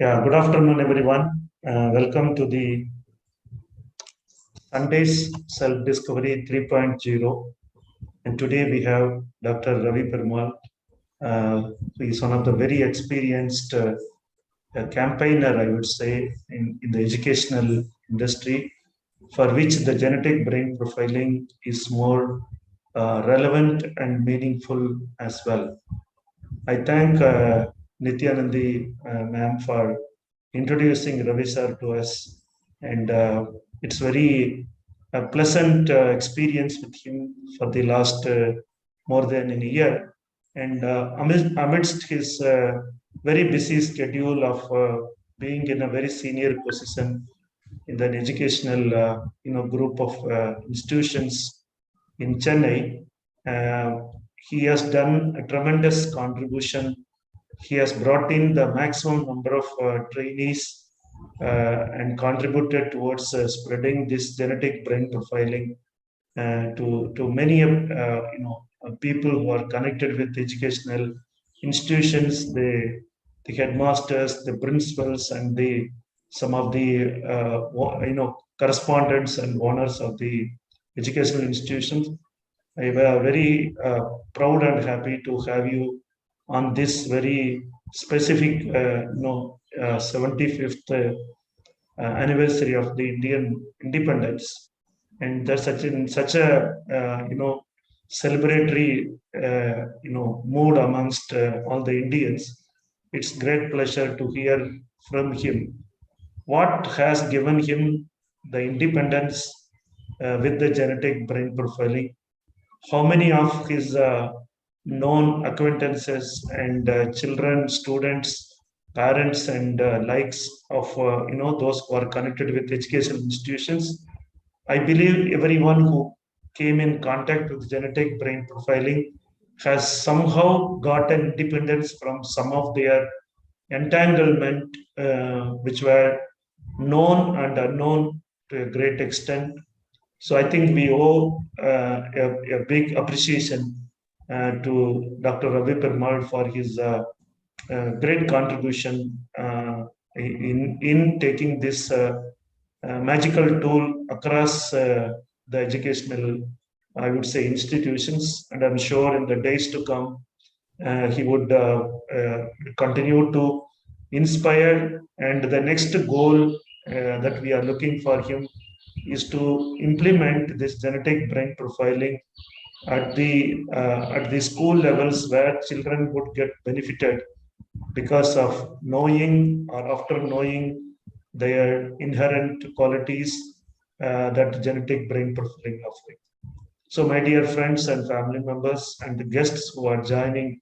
Yeah, good afternoon, everyone. Welcome to the Sunday's Self-Discovery 3.0. And today we have Dr. Ravi Perumal, who is one of the very experienced campaigner, I would say, in the educational industry, for which the genetic brain profiling is more relevant and meaningful as well. I thank Nityanandi ma'am for introducing Ravi sir to us, and it's very pleasant experience with him for the last more than a year. And amidst his very busy schedule of being in a very senior position in an educational group of institutions in Chennai, uh, he has done a tremendous contribution. He has brought in the maximum number of trainees and contributed towards spreading this genetic brain profiling to many people who are connected with educational institutions, the headmasters, the principals, and the some of the correspondents and owners of the educational institutions. I am very proud and happy to have you on this very specific, 75th anniversary of the Indian independence, and there's such a celebratory mood amongst all the Indians. It's great pleasure to hear from him what has given him the independence with the genetic brain profiling. How many of his known acquaintances and children, students, parents, and likes of those who are connected with educational institutions. I believe everyone who came in contact with genetic brain profiling has somehow gotten independence from some of their entanglement, which were known and unknown to a great extent. So I think we owe a big appreciation to Dr. Ravi Perumal for his great contribution in taking this magical tool across the educational, I would say, institutions. And I'm sure in the days to come, he would continue to inspire. And the next goal that we are looking for him is to implement this genetic brain profiling at the school levels where children would get benefited because of knowing or after knowing their inherent qualities that genetic brain profiling offering. So, my dear friends and family members and the guests who are joining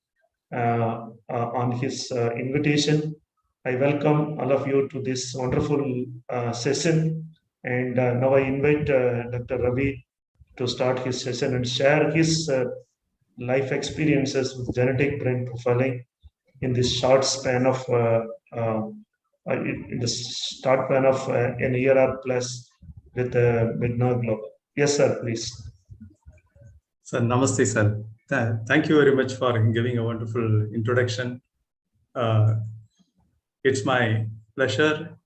on his invitation, I welcome all of you to this wonderful session. And now I invite Dr. Ravi to start his session and share his life experiences with genetic brain profiling in this short span of in the start span of an year or plus with MiDNA Global. Yes, sir, please. Sir, namaste, sir. Thank you very much for giving a wonderful introduction. It's my pleasure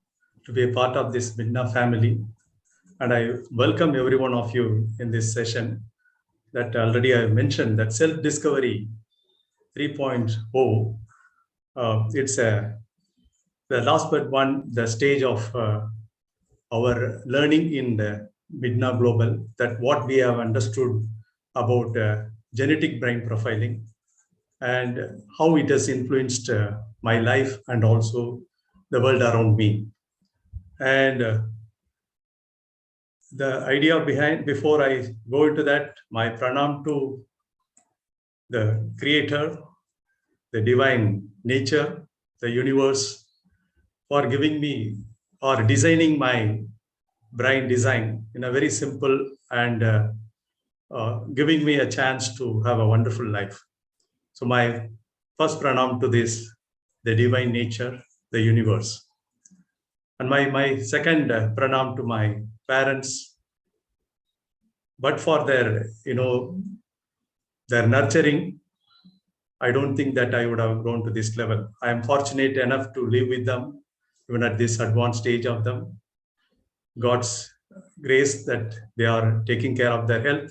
to be a part of this MiDNA family, and I welcome every one of you in this session. That already I mentioned that self-discovery 3.0. It's the last but one, the stage of our learning in the MiDNA Global, that what we have understood about genetic brain profiling and how it has influenced my life and also the world around me. And the idea behind, before I go into that, my pranam to the creator, the divine nature, the universe, for giving me or designing my brain design in a very simple and giving me a chance to have a wonderful life. So my first pranam to this, the divine nature, the universe. And my second pranam to my parents, but for their, their nurturing, I don't think that I would have grown to this level. I am fortunate enough to live with them, even at this advanced stage of them. God's grace that they are taking care of their health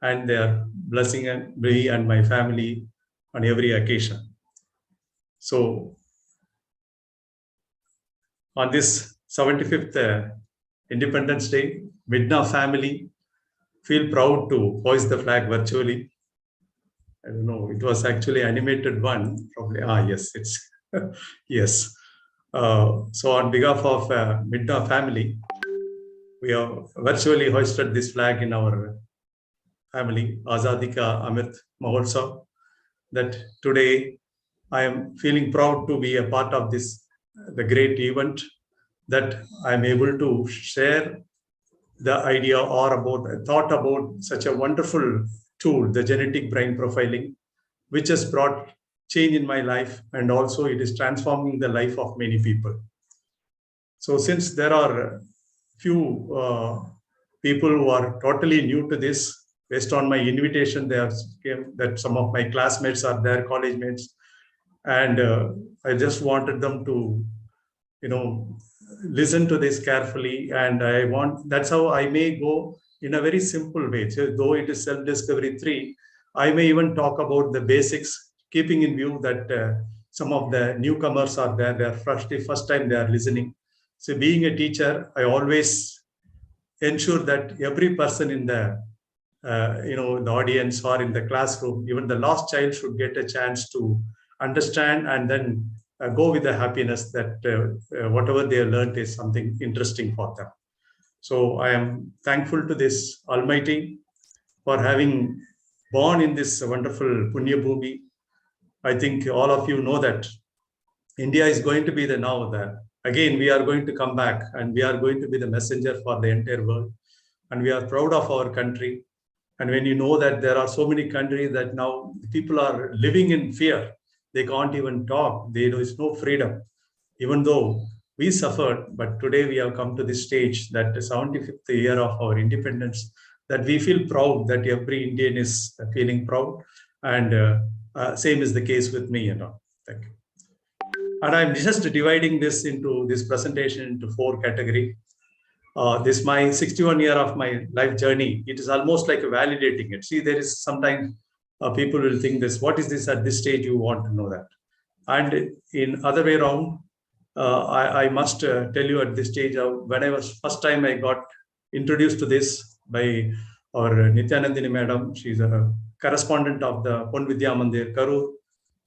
and they are blessing me and my family on every occasion. So on this 75th Independence Day, MiDNA family feel proud to hoist the flag virtually. I don't know, it was actually animated one, probably. Yes, it's yes. So on behalf of MiDNA family, we have virtually hoisted this flag in our family, Azadika Amit Mahotsav, that today I am feeling proud to be a part of this, the great event, that I am able to share the idea or about thought about such a wonderful tool, the genetic brain profiling, which has brought change in my life, and also it is transforming the life of many people. So since there are few people who are totally new to this, based on my invitation, they have came that some of my classmates are there, college mates, and I just wanted them to, listen to this carefully. And that's how I may go in a very simple way. So though it is self-discovery 3, I may even talk about the basics, keeping in view that some of the newcomers are there. They are first time they are listening. So being a teacher, I always ensure that every person in the in the audience or in the classroom, even the lost child should get a chance to understand and then go with the happiness that whatever they have learned is something interesting for them. So I am thankful to this Almighty for having born in this wonderful Punya Bhumi. I think all of you know that India is going to be again, we are going to come back and we are going to be the messenger for the entire world. And we are proud of our country. And when you know that there are so many countries that now people are living in fear, they can't even talk, there is no freedom, even though we suffered, but today we have come to this stage that the 75th year of our independence, that we feel proud, that every Indian is feeling proud. And same is the case with me, Thank you. And I'm just dividing this presentation into 4 categories. This my 61 year of my life journey. It is almost like validating it. See, there is sometimes people will think this, what is this at this stage? You want to know that. And in other way around, I must tell you at this stage, when I was first time I got introduced to this by our Nityanandini madam. She's a correspondent of the Pon Vidya Mandir, Karur.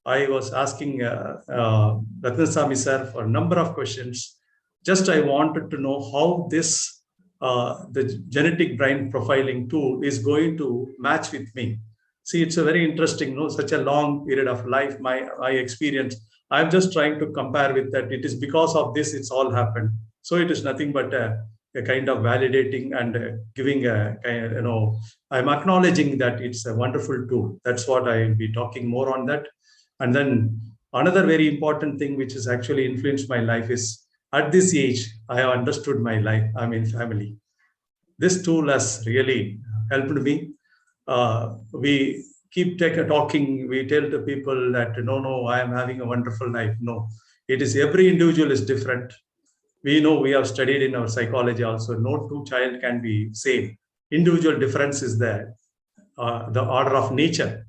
I was asking Ratnasamy sir for a number of questions. Just I wanted to know how this, the genetic brain profiling tool is going to match with me. See, it's a very interesting, such a long period of life, my experience. I'm just trying to compare with that. It is because of this, it's all happened. So it is nothing but a kind of validating and giving a kind of, I'm acknowledging that it's a wonderful tool. That's what I will be talking more on that. And then another very important thing which has actually influenced my life is, at this age, I have understood my life. I'm in family. This tool has really helped me. We keep talking. We tell the people that, no, I am having a wonderful life. No, it is every individual is different. We know, we have studied in our psychology also, no two child can be same. Individual difference is there. The order of nature.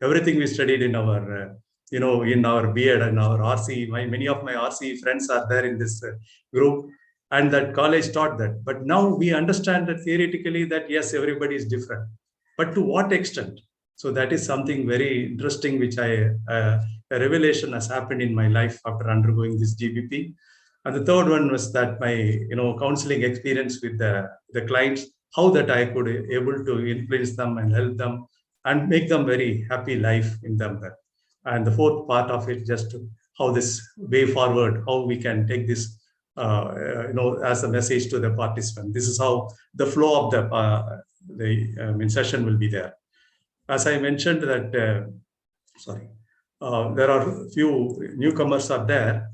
Everything we studied in our in our BEd and our RC, many of my RC friends are there in this group, and that college taught that. But now we understand that theoretically that yes, everybody is different, but to what extent? So that is something very interesting, which a revelation has happened in my life after undergoing this GBP. And the third one was that my counseling experience with the clients, how that I could able to influence them and help them and make them very happy life in them. And the fourth part of it, just how this way forward, how we can take this, as a message to the participant. This is how the flow of the session will be there. As I mentioned that, there are few newcomers are there.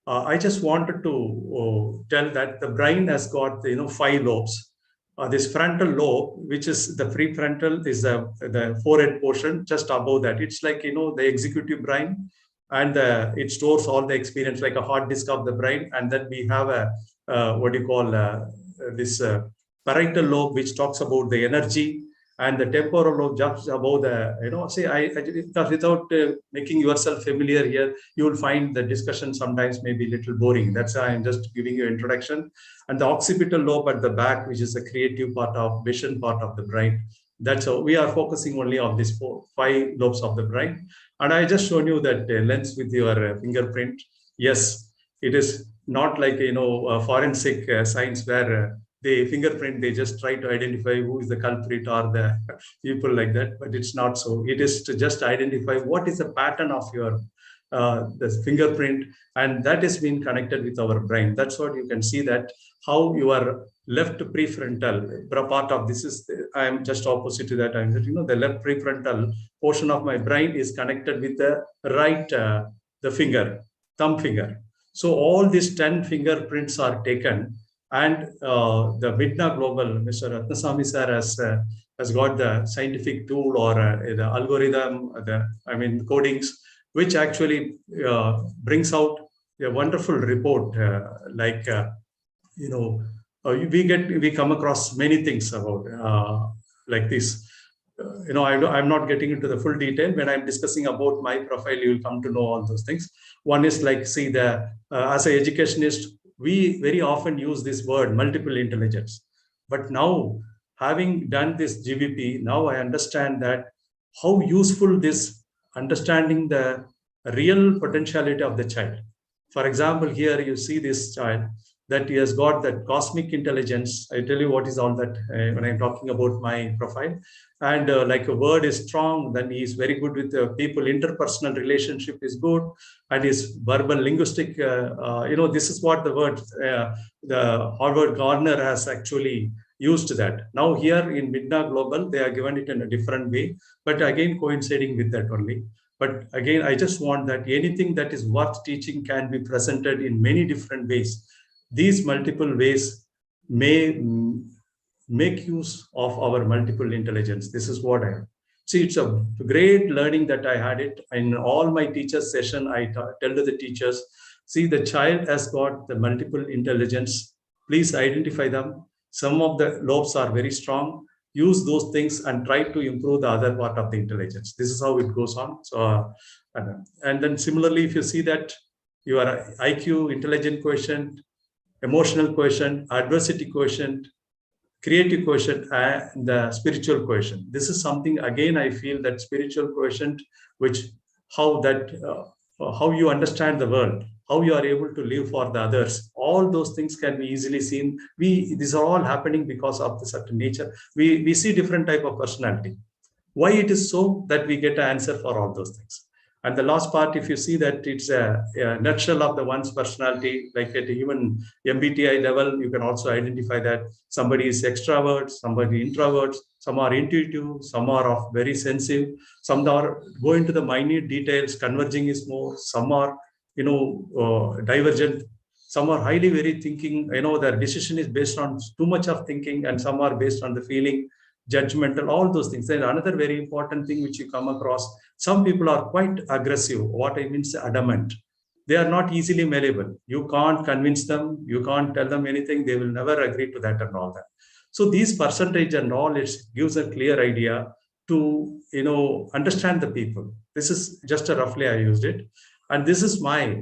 I just wanted to tell that the brain has got 5 lobes. this frontal lobe, which is the prefrontal, is the forehead portion just above that. It's like, the executive brain, and it stores all the experience like a hard disk of the brain. And then we have a, what do you call, this parietal lobe, which talks about the energy, and the temporal lobe just above the, see, without making yourself familiar here, you will find the discussion sometimes may be a little boring. That's why I'm just giving you introduction. And the occipital lobe at the back, which is the creative part of vision part of the brain. That's how we are focusing only on these 5 lobes of the brain. And I just shown you that lens with your fingerprint. Yes, it is not like, forensic science where the fingerprint, they just try to identify who is the culprit or the people like that, but it's not so. It is to just identify what is the pattern of your the fingerprint, and that is being connected with our brain. That's what you can see, that how your left prefrontal part of this is, I am just opposite to that. I'm the left prefrontal portion of my brain is connected with the right the finger, thumb finger. So all these 10 fingerprints are taken, and the MiDNA Global, Mr. Ratnasamy sir has got the scientific tool or the algorithm, codings, which actually brings out a wonderful report. We come across many things about like this. I'm not getting into the full detail. When I'm discussing about my profile, you will come to know all those things. One is like, see, as an educationist, we very often use this word multiple intelligence. But now, having done this GVP, now I understand that how useful this understanding the real potentiality of the child. For example, here you see this child that he has got that cosmic intelligence. I tell you what is all that when I'm talking about my profile. And like a word is strong, then he is very good with people. Interpersonal relationship is good, and his verbal linguistic. This is what the word the Harvard Garner has actually used that. Now here in MiDNA Global, they are given it in a different way, but again coinciding with that only. But again, I just want that anything that is worth teaching can be presented in many different ways. These multiple ways may make use of our multiple intelligence. This is what I am. See, it's a great learning that I had it. In all my teachers' session, I tell to the teachers, see, the child has got the multiple intelligence. Please identify them. Some of the lobes are very strong. Use those things and try to improve the other part of the intelligence. This is how it goes on. So, and then similarly, if you see that your IQ, intelligent quotient, emotional quotient, adversity quotient, creative quotient, and the spiritual quotient. This is something, again, I feel that spiritual quotient, which how you understand the world, how you are able to live for the others, all those things can be easily seen. These are all happening because of the certain nature. We see different type of personality. Why it is so that we get an answer for all those things. And the last part, if you see that it's a nutshell of the one's personality, like at even MBTI level, you can also identify that somebody is extrovert, somebody introvert, some are intuitive, some are very sensitive, some are go into the minute details, converging is more, some are, divergent, some are highly very thinking, their decision is based on too much of thinking, and some are based on the feeling, judgmental, all those things. Then another very important thing which you come across, some people are quite aggressive. What I mean is adamant. They are not easily malleable. You can't convince them. You can't tell them anything. They will never agree to that and all that. So these percentage and all, it gives a clear idea to, understand the people. This is just a roughly I used it. And this is my,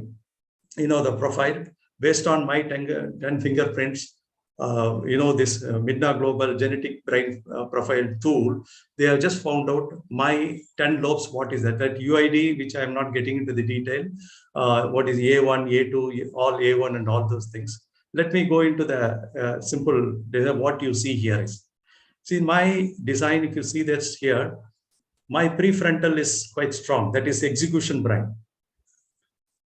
the profile based on my 10 fingerprints. This MiDNA Global Genetic Brain Profile tool, they have just found out my 10 lobes. What is that? That UID, which I am not getting into the detail. What is A1, A2, all A1 and all those things. Let me go into the simple design. What you see here is, see my design, if you see that's here, my prefrontal is quite strong. That is execution brain.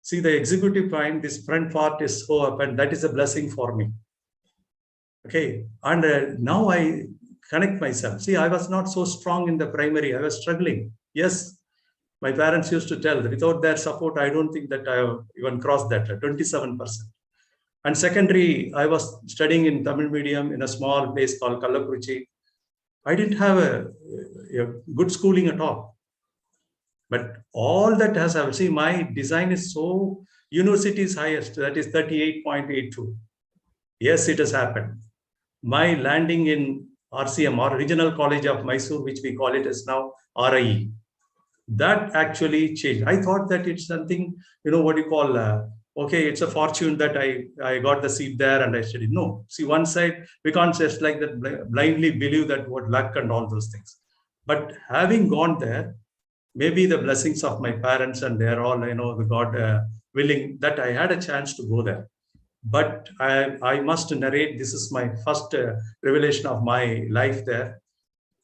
See the executive brain, this front part is so up, and that is a blessing for me. Okay, and now I connect myself. See, I was not so strong in the primary. I was struggling. Yes, my parents used to tell that without their support, I don't think that I have even crossed that 27%. And secondary, I was studying in Tamil medium in a small place called Kallapurichi. I didn't have a good schooling at all. But all that has happened. See, my design is so, university is highest, that is 38.82. Yes, it has happened. My landing in RCM, or Regional College of Mysore, which we call it as now RIE, that actually changed. I thought that it's something, what you call, okay, it's a fortune that I got the seat there and I studied. No, see, one side, we can't just like that blindly believe that what luck and all those things. But having gone there, maybe the blessings of my parents and they're all, the God willing that I had a chance to go there. But I must narrate, this is my first revelation of my life there.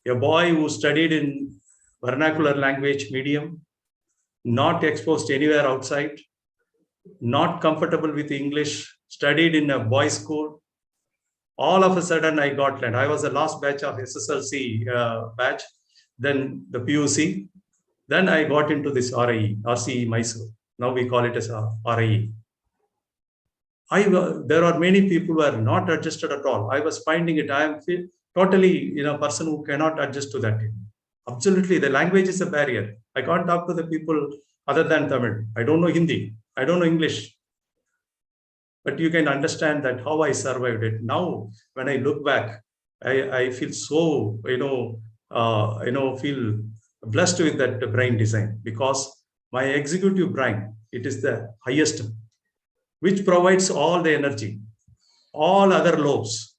A boy who studied in vernacular language medium, not exposed anywhere outside, not comfortable with English, studied in a boys' school. All of a sudden, I got land. I was the last batch of SSLC batch, then the PUC. Then I got into this RIE, RCE Mysore. Now we call it as RIE. There are many people who are not adjusted at all. I was finding it. I am totally a person who cannot adjust to that. Absolutely, the language is a barrier. I can't talk to the people other than Tamil. I don't know Hindi. I don't know English. But you can understand that how I survived it. Now, when I look back, I feel so, feel blessed with that brain design, because my executive brain, it is the highest, which provides all the energy, all other lobes,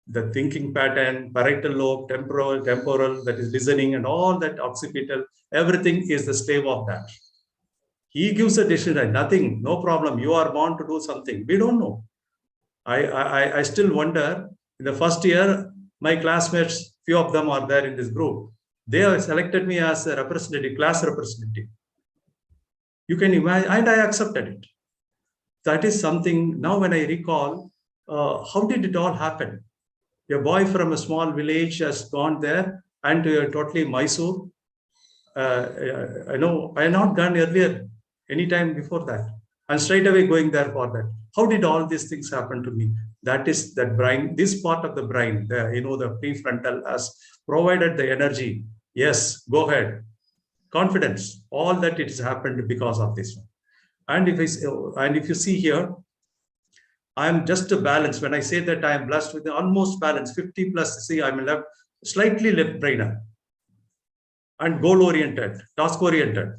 the thinking pattern, parietal lobe, temporal, that is listening, and all that occipital, everything is the slave of that. He gives a decision, nothing, no problem. You are born to do something. We don't know. I still wonder, in the first year, my classmates, few of them are there in this group. They have selected me as a representative, class representative. You can imagine, and I accepted it. That is something, now when I recall, how did it all happen? A boy from a small village has gone there and totally Mysore. I know I had not gone earlier, any time before that. And straight away going there for that. How did all these things happen to me? That is that brain, this part of the brain, the prefrontal has provided the energy. Yes, go ahead. Confidence, all that it has happened because of this one. And if you see here, I am just a balance. When I say that I am blessed with almost balance, 50 plus, see, I'm slightly left brainer and goal oriented, task oriented.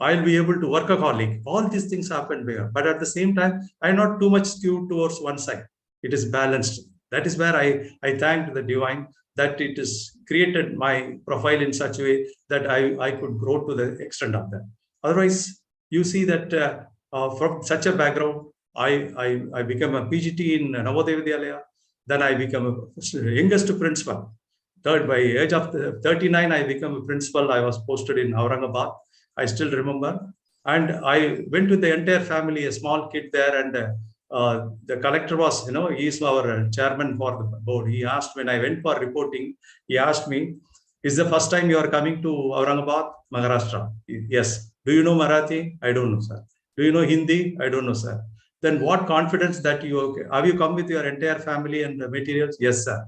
I'll be able to workaholic. All these things happen there. But at the same time, I'm not too much skewed towards one side. It is balanced. That is where I thank the divine that it has created my profile in such a way that I could grow to the extent of that. Otherwise, you see that from such a background, I became a PGT in Navodaya Vidyalaya. Then I became a youngest principal. Third, by age of 39, I became a principal. I was posted in Aurangabad. I still remember. And I went with the entire family, a small kid there, and the collector was, he's our chairman for the board. He asked, when I went for reporting, he asked me, is the first time you are coming to Aurangabad, Maharashtra? Yes. Do you know Marathi? I don't know, sir. Do you know Hindi? I don't know, sir. Then what confidence that have you come with your entire family and the materials? Yes, sir.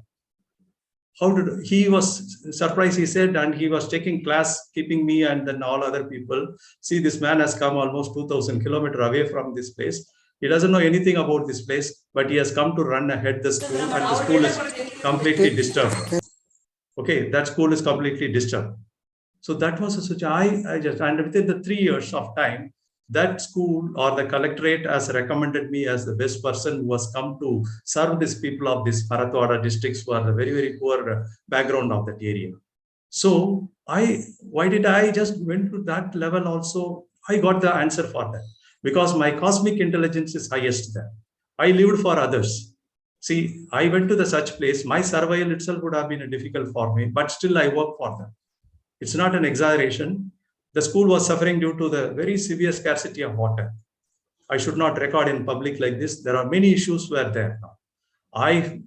He was surprised, he said, and he was taking class, keeping me and then all other people. See, this man has come almost 2,000 kilometers away from this place. He doesn't know anything about this place, but he has come to run ahead the school, and the school is completely disturbed. Okay, that school is completely disturbed. So that was a such. I just, and within the 3 years of time, that school or the collectorate has recommended me as the best person who has come to serve these people of this Marathwada districts who are the very, very poor background of that area. So why did I just went to that level also? I got the answer for that because my cosmic intelligence is highest there. I lived for others. See, I went to the such place. My survival itself would have been difficult for me, but still I work for them. It's not an exaggeration. The school was suffering due to the very severe scarcity of water. I should not record in public like this. There are many issues were there. I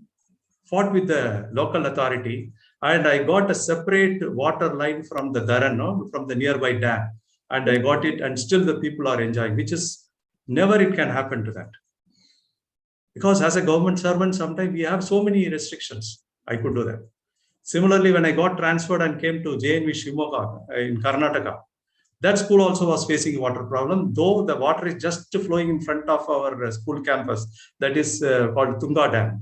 fought with the local authority and I got a separate water line from the Dharan, from the nearby dam. And I got it, and still the people are enjoying, which is never it can happen to that. Because as a government servant, sometimes we have so many restrictions. I could do that. Similarly, when I got transferred and came to JNV Shimoga in Karnataka, that school also was facing a water problem, though the water is just flowing in front of our school campus. That is called Tunga Dam.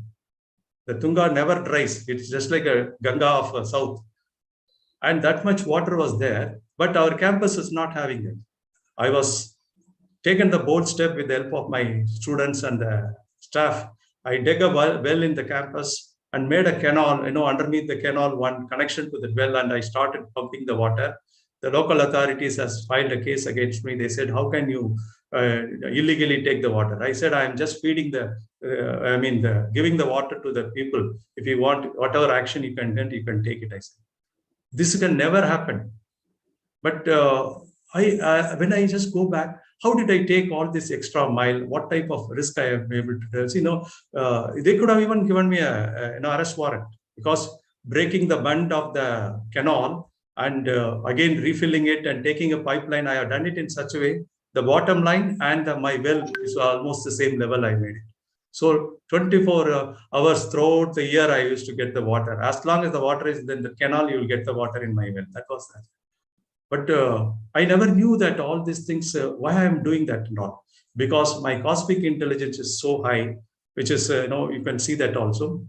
The Tunga never dries. It's just like a Ganga of south. And that much water was there, but our campus is not having it. I was taken the bold step with the help of my students and the staff. I dug a well in the campus and made a canal, underneath the canal, one connection to the well, and I started pumping the water. The local authorities has filed a case against me. They said, how can you illegally take the water? I said, I'm just feeding giving the water to the people. If you want whatever action you can take it. I said, this can never happen. But when I just go back, how did I take all this extra mile? What type of risk I am able to do? They could have even given me an arrest warrant, because breaking the bund of the canal and again refilling it and taking a pipeline, I have done it in such a way, the bottom line and my well is almost the same level I made it. So 24 hours throughout the year, I used to get the water. As long as the water is in the canal, you will get the water in my well. That was that. But I never knew that all these things, why I am doing that not. Because my cosmic intelligence is so high, which is, you can see that also.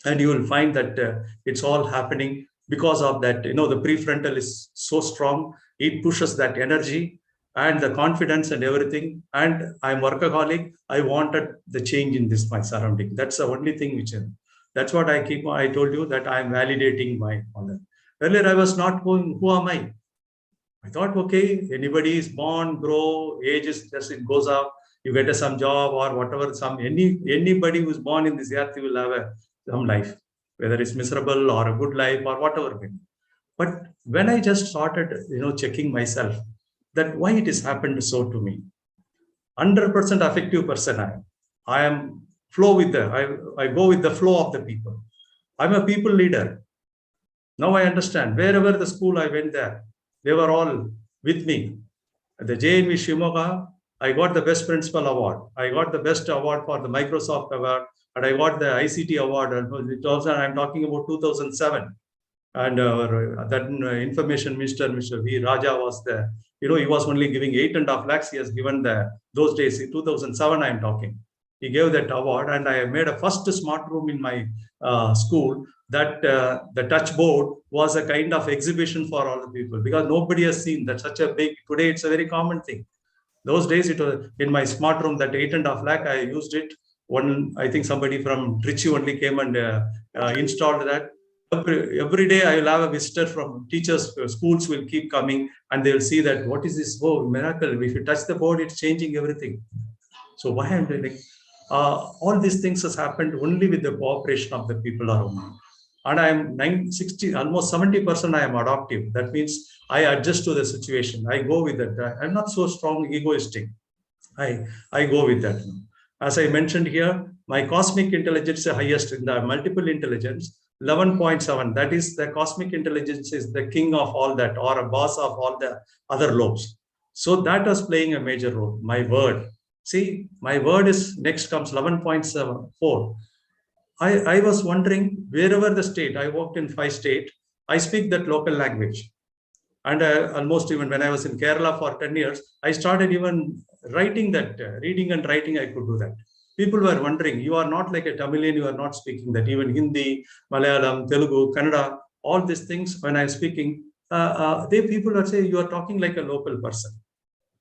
And you will find that it's all happening because of that, the prefrontal is so strong. It pushes that energy and the confidence and everything. And I'm workaholic. I wanted the change in this, my surrounding. That's the only thing that's what I told you that I'm validating my honor. Earlier, I was not going, who am I? I thought, okay, anybody is born, grow, age is just, it goes up, you get some job or whatever, anybody who's born in this earth will have some life, whether it's miserable or a good life or whatever. But when I just started, checking myself, that why it has happened so to me. 100% effective person I am flow with I go with the flow of the people. I'm a people leader. Now I understand. Wherever the school I went there, they were all with me. At the JNV Shimoga, I got the best principal award. I got the best award for the Microsoft award, and I got the ICT award. And it also, I'm talking about 2007. And that information minister, Mr. V. Raja, was there. He was only giving 8.5 lakhs. He has given those days, in 2007, I'm talking. He gave that award, and I made a first smart room in my school. That the touch board was a kind of exhibition for all the people, because nobody has seen that such a big, today it's a very common thing. Those days it was in my smart room, that 8.5 lakh, I used it. I think somebody from Trichy only came and installed that. Every day I will have a visitor from teachers, schools will keep coming, and they will see that, what is this? Oh, miracle. If you touch the board, it's changing everything. So why I'm doing all these things has happened only with the cooperation of the people around me. And I'm 60, almost 70% I am adaptive. That means I adjust to the situation. I go with that. I'm not so strong egoistic. I go with that. As I mentioned here, my cosmic intelligence is the highest in the multiple intelligence, 11.7. That is, the cosmic intelligence is the king of all that, or a boss of all the other lobes. So that was playing a major role. My word. See, my word is next comes 11.74. I was wondering, wherever the state, I worked in 5 states, I speak that local language. And almost even when I was in Kerala for 10 years, I started even writing that, reading and writing, I could do that. People were wondering, you are not like a Tamilian, you are not speaking that. Even Hindi, Malayalam, Telugu, Kannada, all these things, when I'm speaking, people are saying, you are talking like a local person.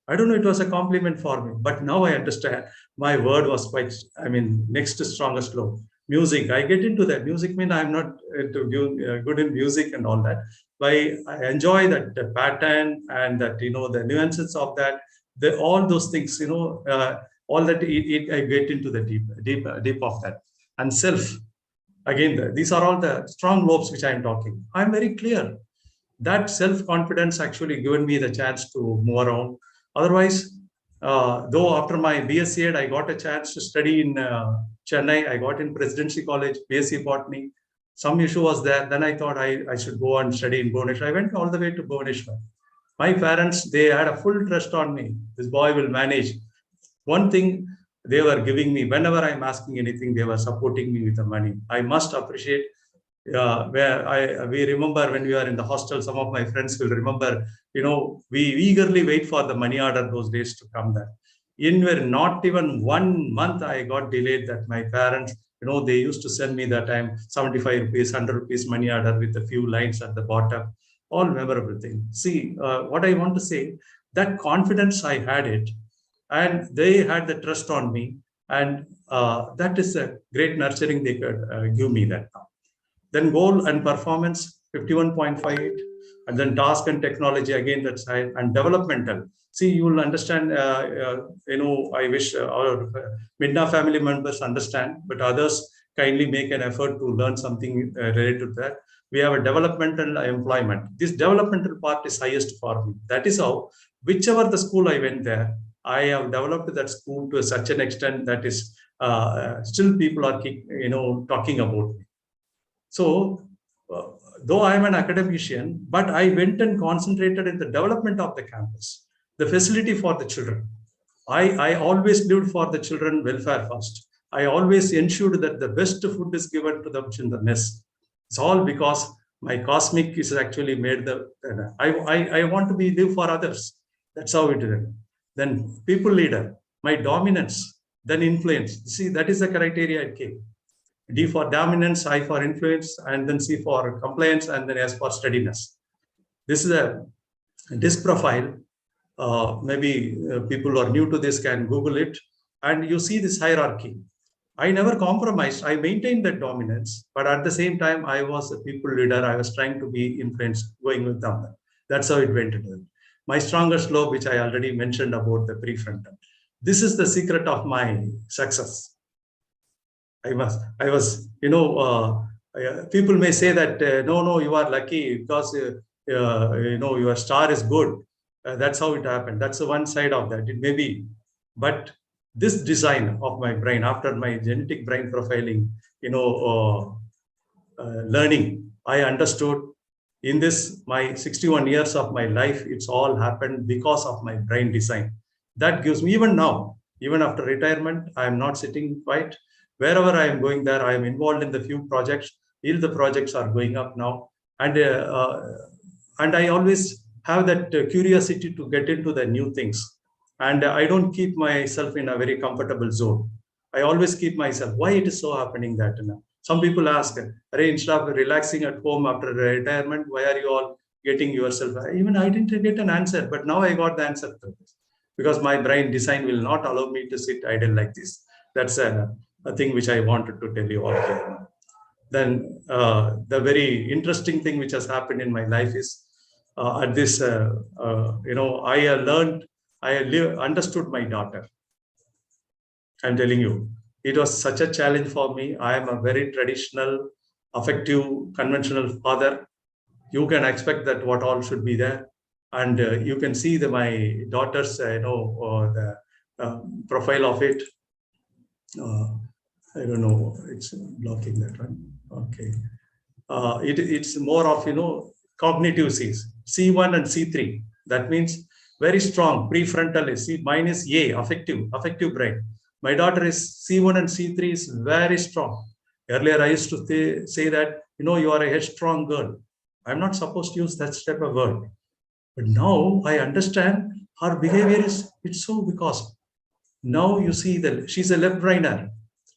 I don't know, it was a compliment for me, but now I understand my word was quite, next to strongest law. Music, I get into that. Music means I'm not good in music and all that. But I enjoy that the pattern and that, the nuances of that, all those things, all that I get into the deep of that. And self, again, these are all the strong lobes which I'm talking. I'm very clear. That self-confidence actually given me the chance to move around. Otherwise, though after my BSc Ed, I got a chance to study in Chennai. I got in Presidency College, BSc Botany. Some issue was there. Then I thought I should go and study in Bhubaneswar. I went all the way to Bhubaneswar. My parents, they had a full trust on me. This boy will manage. One thing, They were giving me, whenever I'm asking anything, they were supporting me with the money. I must appreciate. We remember when we were in the hostel, some of my friends will remember, we eagerly wait for the money order those days to come there. In not even 1 month, I got delayed that my parents, they used to send me that time 75 rupees, 100 rupees money order with a few lines at the bottom, all memorable thing. See, what I want to say, that confidence I had it, and they had the trust on me, and that is a great nurturing they could give me that now. Then goal and performance, 51.58. And then task and technology, again, that's high. And developmental. See, you will understand, I wish our MiDNA family members understand, but others kindly make an effort to learn something related to that. We have a developmental employment. This developmental part is highest for me. That is how, whichever the school I went there, I have developed that school to such an extent that is still people are talking about me. So, though I am an academician, but I went and concentrated in the development of the campus, the facility for the children. I always lived for the children welfare first. I always ensured that the best food is given to them in the mess. It's all because my cosmic is actually made the. I want to be live for others. That's how it is. Then people leader, my dominance, then influence. See, that is the criteria it came. D for dominance, I for influence, and then C for compliance, and then S for steadiness. This is a disk profile. Maybe people who are new to this can Google it, and you see this hierarchy. I never compromised. I maintained that dominance, but at the same time, I was a people leader. I was trying to be influenced, going with them. That's how it went. My strongest lobe, which I already mentioned about the prefrontal. This is the secret of my success. People may say that, no, you are lucky because, your star is good. That's how it happened. That's the one side of that. It may be. But this design of my brain, after my genetic brain profiling, learning, I understood in this, my 61 years of my life, it's all happened because of my brain design. That gives me, even now, even after retirement, I am not sitting quiet. Wherever I am going there, I am involved in the few projects. All the projects are going up now. And I always have that curiosity to get into the new things. And I don't keep myself in a very comfortable zone. I always keep myself, why it is so happening that now? Some people ask, instead of relaxing at home after retirement, why are you all getting yourself? Even I didn't get an answer, but now I got the answer to this. Because my brain design will not allow me to sit idle like this. That's a thing which I wanted to tell you all here. Then the very interesting thing which has happened in my life is at this, I understood my daughter. I'm telling you, it was such a challenge for me. I am a very traditional, affective, conventional father. You can expect that what all should be there. And you can see my daughter's, the profile of it. I don't know, it's blocking that one. Okay. It's more of, cognitive C's, C1 and C3. That means very strong prefrontal is C, mine is A, affective brain. My daughter is C1 and C3 is very strong. Earlier, I used to say that, you are a headstrong girl. I'm not supposed to use that type of word. But now I understand her behavior it's so because now you see that she's a left brainer,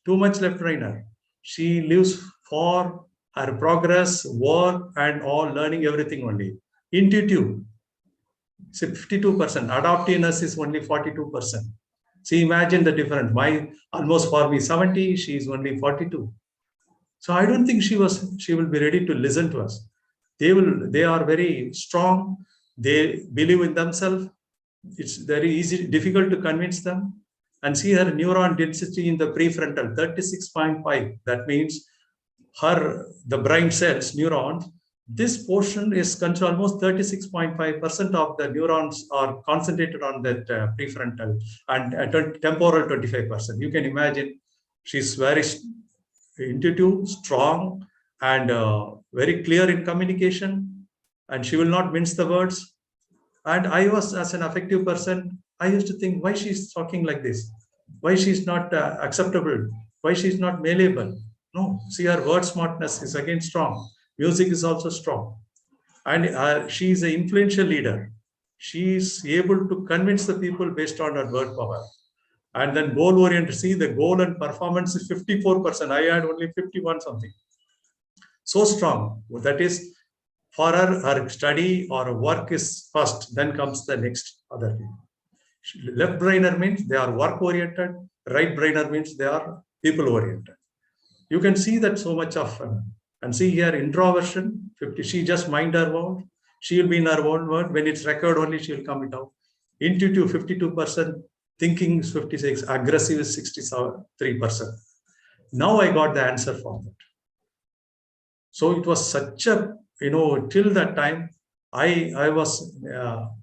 too much left brainer. She lives for her progress, work, and all learning everything only. Intuitive, say 52%. Adaptiveness is only 42%. See, imagine the difference. Almost for me 70, she is only 42. So I don't think she will be ready to listen to us. They are very strong. They believe in themselves. It's very difficult to convince them. And see her neuron density in the prefrontal, 36.5. That means the brain cells, neurons, this portion is controlled, almost 36.5% of the neurons are concentrated on that prefrontal, and temporal 25%. You can imagine she's very intuitive, strong, and very clear in communication, and she will not mince the words. And I was, as an affective person, I used to think, why she's talking like this? Why she's not acceptable? Why she's not malleable? No, see, her word smartness is again strong. Music is also strong. And she is an influential leader. She is able to convince the people based on her word power. And then goal oriented, see, the goal and performance is 54%. I had only 51 something. So strong. That is, for her study or work is first, then comes the next other thing. Left brainer means they are work oriented, right brainer means they are people oriented. You can see that so much of, and see here introversion, 50, she just mind her word, she will be in her own word. When it's record only, she will come it out. Intuitive, 52%, thinking is 56, aggressive is 63%. Now I got the answer for that. So it was such a, till that time, I was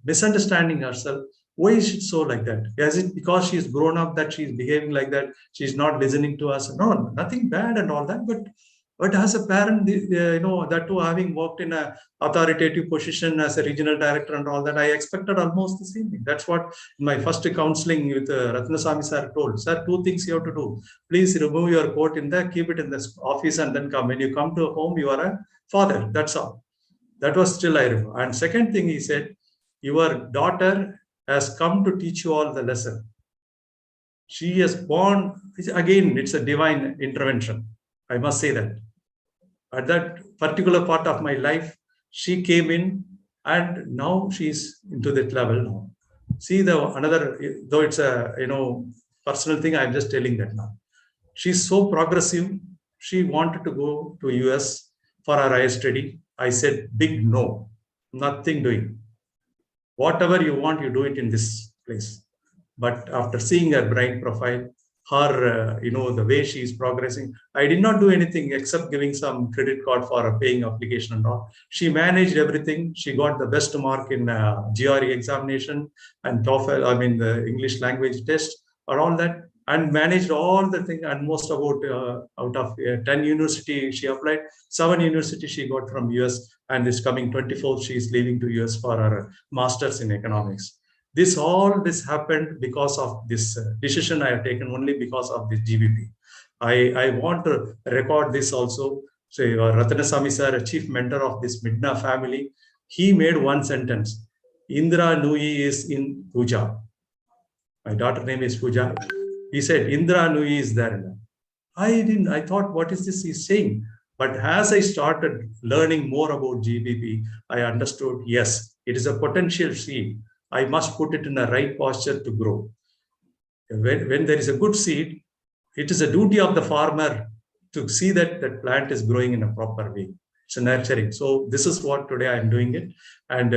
misunderstanding herself. Why is it so like that? Is it because she's grown up that she's behaving like that? She's not listening to us? No, nothing bad and all that. But as a parent, that too, having worked in a authoritative position as a regional director and all that, I expected almost the same thing. That's what my first counseling with Ratnasamy sir told. Sir, two things you have to do. Please remove your coat in there, keep it in the office, and then come. When you come to home, you are a father. That's all. That was still I remember. And second thing he said, your daughter has come to teach you all the lesson. She is born, again, it's a divine intervention. I must say that. At that particular part of my life, she came in and now she's into that level now. See another, though it's a personal thing, I'm just telling that now. She's so progressive. She wanted to go to US for her higher study. I said, big no, nothing doing. Whatever you want, you do it in this place. But after seeing her brain profile, her, the way she is progressing, I did not do anything except giving some credit card for a paying application and all. She managed everything. She got the best mark in GRE examination and TOEFL, the English language test or all that, and managed all the thing. And most about out of 10 university she applied, 7 university she got from US, and this coming 24th she is leaving to US for her master's in economics. All this happened because of this decision I have taken, only because of this GBP. I want to record this also. So Ratnasamy sir, a chief mentor of this MiDNA family, he made one sentence: Indra Nui is in Puja. My daughter name is Puja. He said, Indra Nui is there. I thought, what is this he's saying? But as I started learning more about GBP, I understood, yes, it is a potential seed. I must put it in a right posture to grow. When there is a good seed, it is a duty of the farmer to see that that plant is growing in a proper way. It's a nurturing. So this is what today I'm doing it. And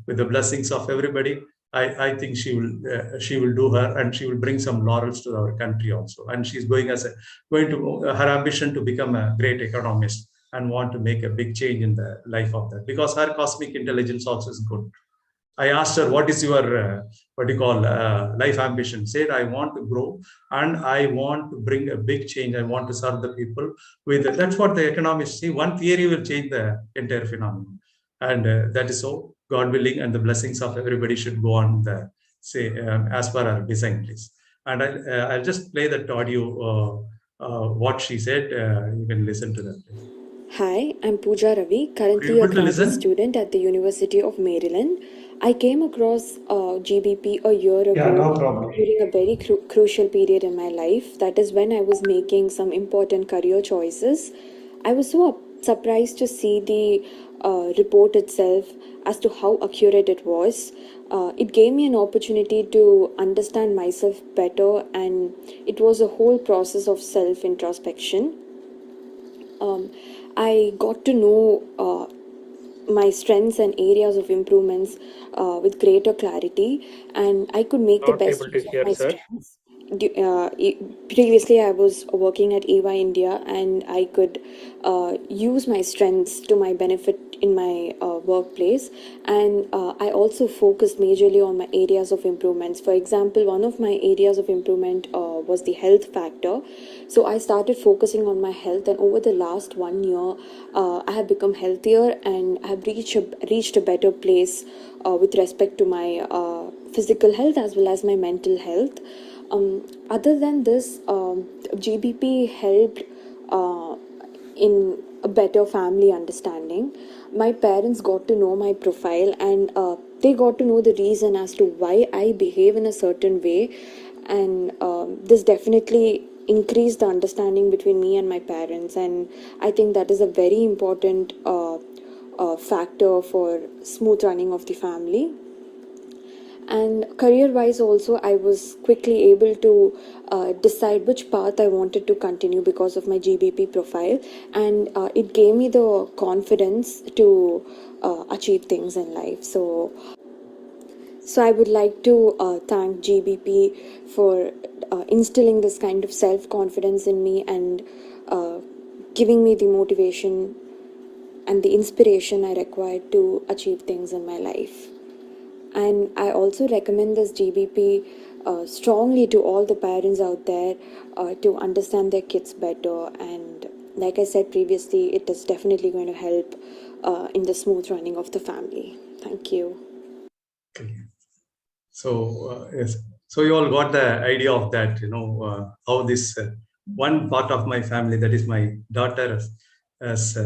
with the blessings of everybody, I think she will do her, and she will bring some laurels to our country also. And she's going her ambition to become a great economist and want to make a big change in the life of that, because her cosmic intelligence also is good. I asked her, what is your, life ambition? Said, I want to grow and I want to bring a big change. I want to serve the people that's what the economists see. One theory will change the entire phenomenon. And that is so, God willing, and the blessings of everybody should go on as per our design, please. And I'll just play that audio, what she said. You can listen to that, please. Hi, I'm Pooja Ravi, currently a graduate student at the University of Maryland. I came across GBP a year ago. Yeah, no problem. During a very crucial period in my life. That is when I was making some important career choices. I was so surprised to see the report itself as to how accurate it was. It gave me an opportunity to understand myself better, and it was a whole process of self introspection. I got to know my strengths and areas of improvements with greater clarity, and I could make the Not best able to use of hear, my sir. strengths. Previously, I was working at EY India, and I could use my strengths to my benefit in my workplace. And I also focused majorly on my areas of improvements. For example, one of my areas of improvement was the health factor. So I started focusing on my health, and over the last 1 year, I have become healthier, and I have reached a better place with respect to my physical health as well as my mental health. Other than this, GBP helped in a better family understanding. My parents got to know my profile, and they got to know the reason as to why I behave in a certain way, and this definitely increased the understanding between me and my parents, and I think that is a very important factor for smooth running of the family. And career wise also, I was quickly able to decide which path I wanted to continue because of my GBP profile, and it gave me the confidence to achieve things in life. So I would like to thank GBP for instilling this kind of self confidence in me, and giving me the motivation and the inspiration I required to achieve things in my life. And I also recommend this GBP strongly to all the parents out there to understand their kids better. And like I said previously, it is definitely going to help in the smooth running of the family. Thank you. Okay. So, yes. So you all got the idea of that, how this one part of my family, that is my daughter, as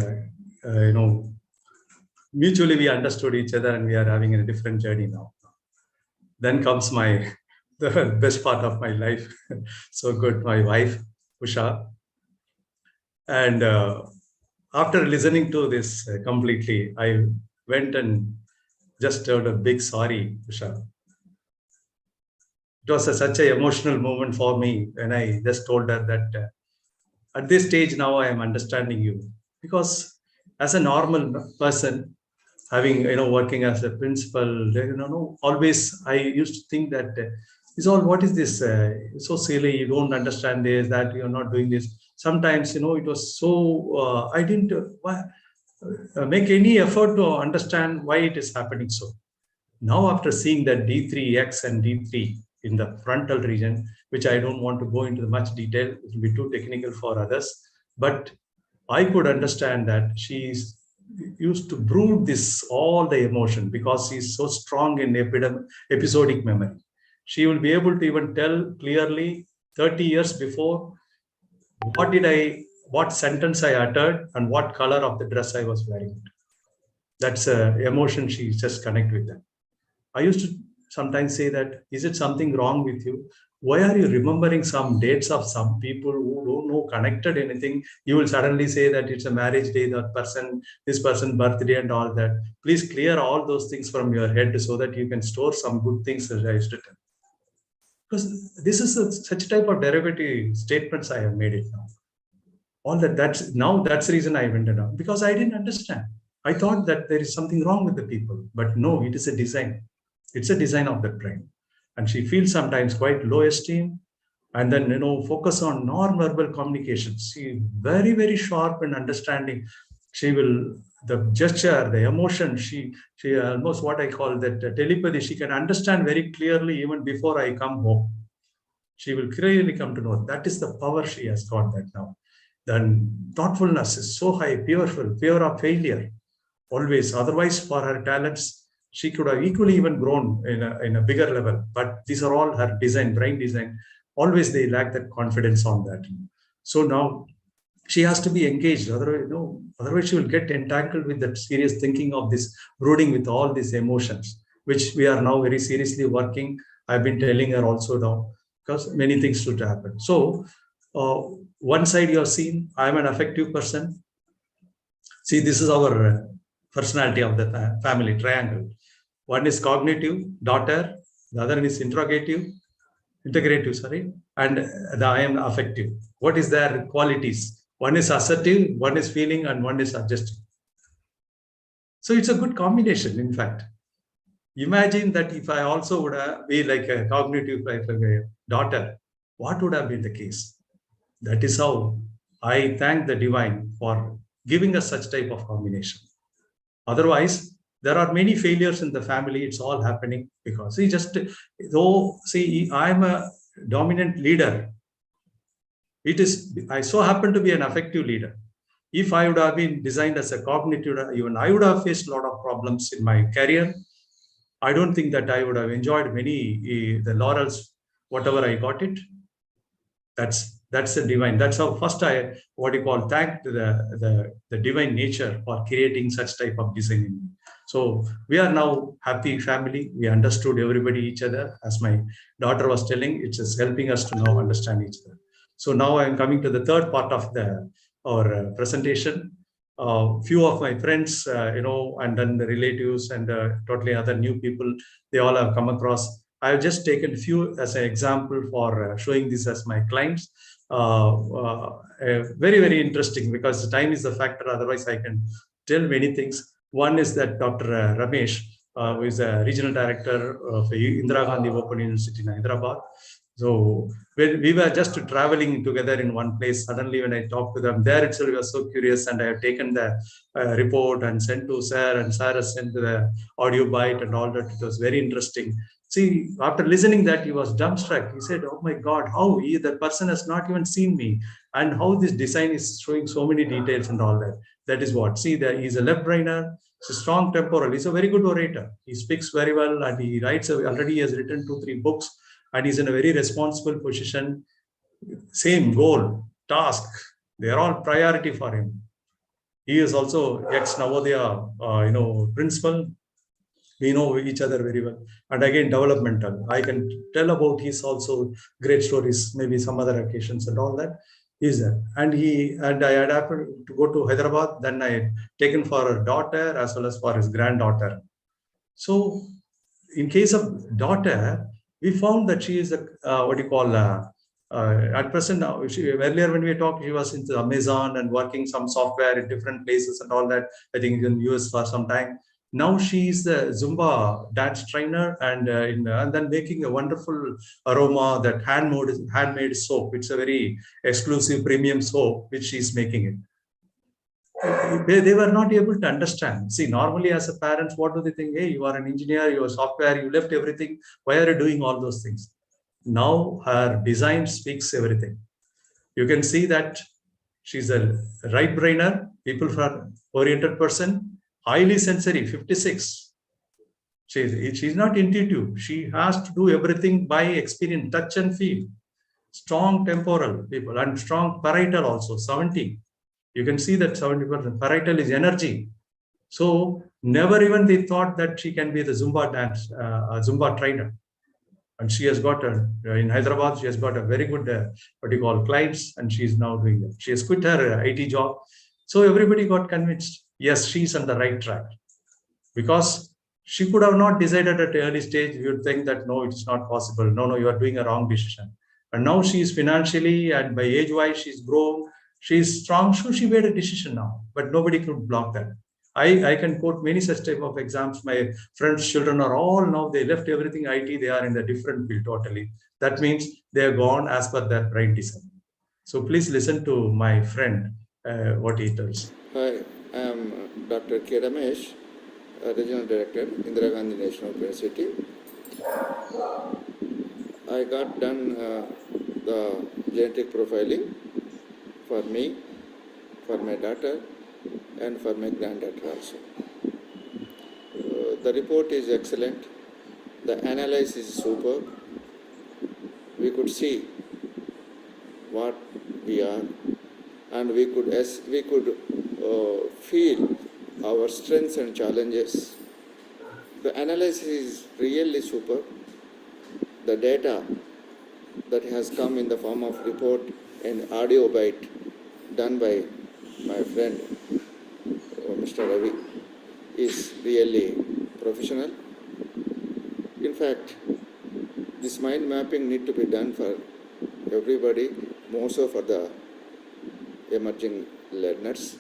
mutually we understood each other, and we are having a different journey now. Then comes the best part of my life. So good, my wife, Usha. And after listening to this completely, I went and just told a big sorry, Usha. It was such an emotional moment for me when I just told her that at this stage now I am understanding you. Because as a normal person, having working as a principal, always I used to think that is all, what is this, so silly, you don't understand this, that you're not doing this. Sometimes it was so I didn't make any effort to understand why it is happening. So now, after seeing that D3X and D3 in the frontal region, which I don't want to go into much detail, it will be too technical for others, but I could understand that she's used to brood this all the emotion, because she's so strong in episodic memory. She will be able to even tell clearly 30 years before what sentence I uttered and what color of the dress I was wearing. That's emotion she just connect with that. I used to sometimes say that, is it something wrong with you? Why are you remembering some dates of some people who don't know connected anything? You will suddenly say that it's a marriage day, this person birthday and all that. Please clear all those things from your head so that you can store some good things, as I used to tell. Because this is such type of derivative statements I have made it now. All that's the reason I went down, because I didn't understand. I thought that there is something wrong with the people, but no, it is a design. It's a design of the brain. And she feels sometimes quite low esteem, and then focus on non-verbal communication. She very, very sharp in understanding. She will, the gesture, the emotion, she almost what I call that telepathy, she can understand very clearly even before I come home. She will clearly come to know. That is the power she has got that now. Then thoughtfulness is so high, pureful, fear of failure, always. Otherwise, for her talents, she could have equally even grown in a bigger level. But these are all her design, brain design. Always they lack that confidence on that. So now she has to be engaged. Otherwise she will get entangled with that serious thinking of this, brooding with all these emotions, which we are now very seriously working. I've been telling her also now, because many things should happen. So one side you have seen, I'm an affective person. See, this is our personality of the family triangle. One is cognitive, daughter. The other is integrative, and I am affective. What is their qualities? One is assertive, one is feeling, and one is adjusting. So it's a good combination, in fact. Imagine that if I also would be like a cognitive like a daughter, what would have been the case? That is how I thank the divine for giving us such type of combination. Otherwise, there are many failures in the family. It's all happening because I'm a dominant leader. I so happen to be an affective leader. If I would have been designed as a cognitive, even I would have faced a lot of problems in my career. I don't think that I would have enjoyed the laurels whatever I got it, that's the divine. That's how first I thank the divine nature for creating such type of design in me. So we are now happy family. We understood everybody each other. As my daughter was telling, it's just helping us to now understand each other. So now I am coming to the third part of our presentation. Few of my friends, and then the relatives and totally other new people, they all have come across. I have just taken few as an example for showing this as my clients. Very, very interesting because the time is the factor. Otherwise, I can tell many things. One is that Dr. Ramesh, who is a regional director of Indira Gandhi Open University in Hyderabad. So when we were just traveling together in one place, suddenly when I talked to them, there itself was so curious, and I have taken the report and sent to Sir, and Sir has sent the audio bite and all that. It was very interesting. See, after listening that, he was dumbstruck. He said, "Oh my God, how the person has not even seen me, and how this design is showing so many details and all that." That is what. See, that he's a left brainer. He's a strong temporal. He's a very good orator. He speaks very well, and he writes. Already, he has written 2-3 books, and he's in a very responsible position. Same goal, task. They are all priority for him. He is also ex Navodaya, principal. We know each other very well. And again, developmental. I can tell about his also great stories, maybe some other occasions and all that. He's there. And I had happened to go to Hyderabad. Then I had taken for a daughter as well as for his granddaughter. So in case of daughter, we found that she is at present now. Earlier when we talked, she was into Amazon and working some software in different places and all that. I think in US for some time. Now she is the Zumba dance trainer and then making a wonderful aroma, that handmade soap. It's a very exclusive premium soap which she's making it. They were not able to understand. See, normally as a parents, what do they think? Hey, you are an engineer, you are software, you left everything. Why are you doing all those things? Now her design speaks everything. You can see that she's a right brainer, people oriented person, highly sensory, 56. She's not intuitive. She has to do everything by experience, touch and feel. Strong temporal people and strong parietal also, 70. You can see that 70% parietal is energy. So never even they thought that she can be the Zumba trainer. And she has got in Hyderabad, she has got a very good, clients, and she is now doing that. She has quit her IT job. So everybody got convinced, yes, she's on the right track. Because she could have not decided at an early stage. You would think that, no, it's not possible. No, you are doing a wrong decision. And now she is financially and by age-wise, she's grown. She's strong. So she made a decision now, but nobody could block that. I can quote many such type of examples. My friends' children are all now, they left everything IT. They are in a different field totally. That means they are gone as per their bright design. So please listen to my friend, what he tells. Hi, I am Dr. K. Ramesh, Regional Director, Indira Gandhi National University. I got done the genetic profiling for me, for my daughter, and for my granddaughter also. The report is excellent. The analysis is superb. We could see what we are, and we could feel our strengths and challenges. The analysis is really superb. The data that has come in the form of report and audio bite done by my friend Mr. Ravi is really professional. In fact, this mind mapping need to be done for everybody, more so for the emerging learners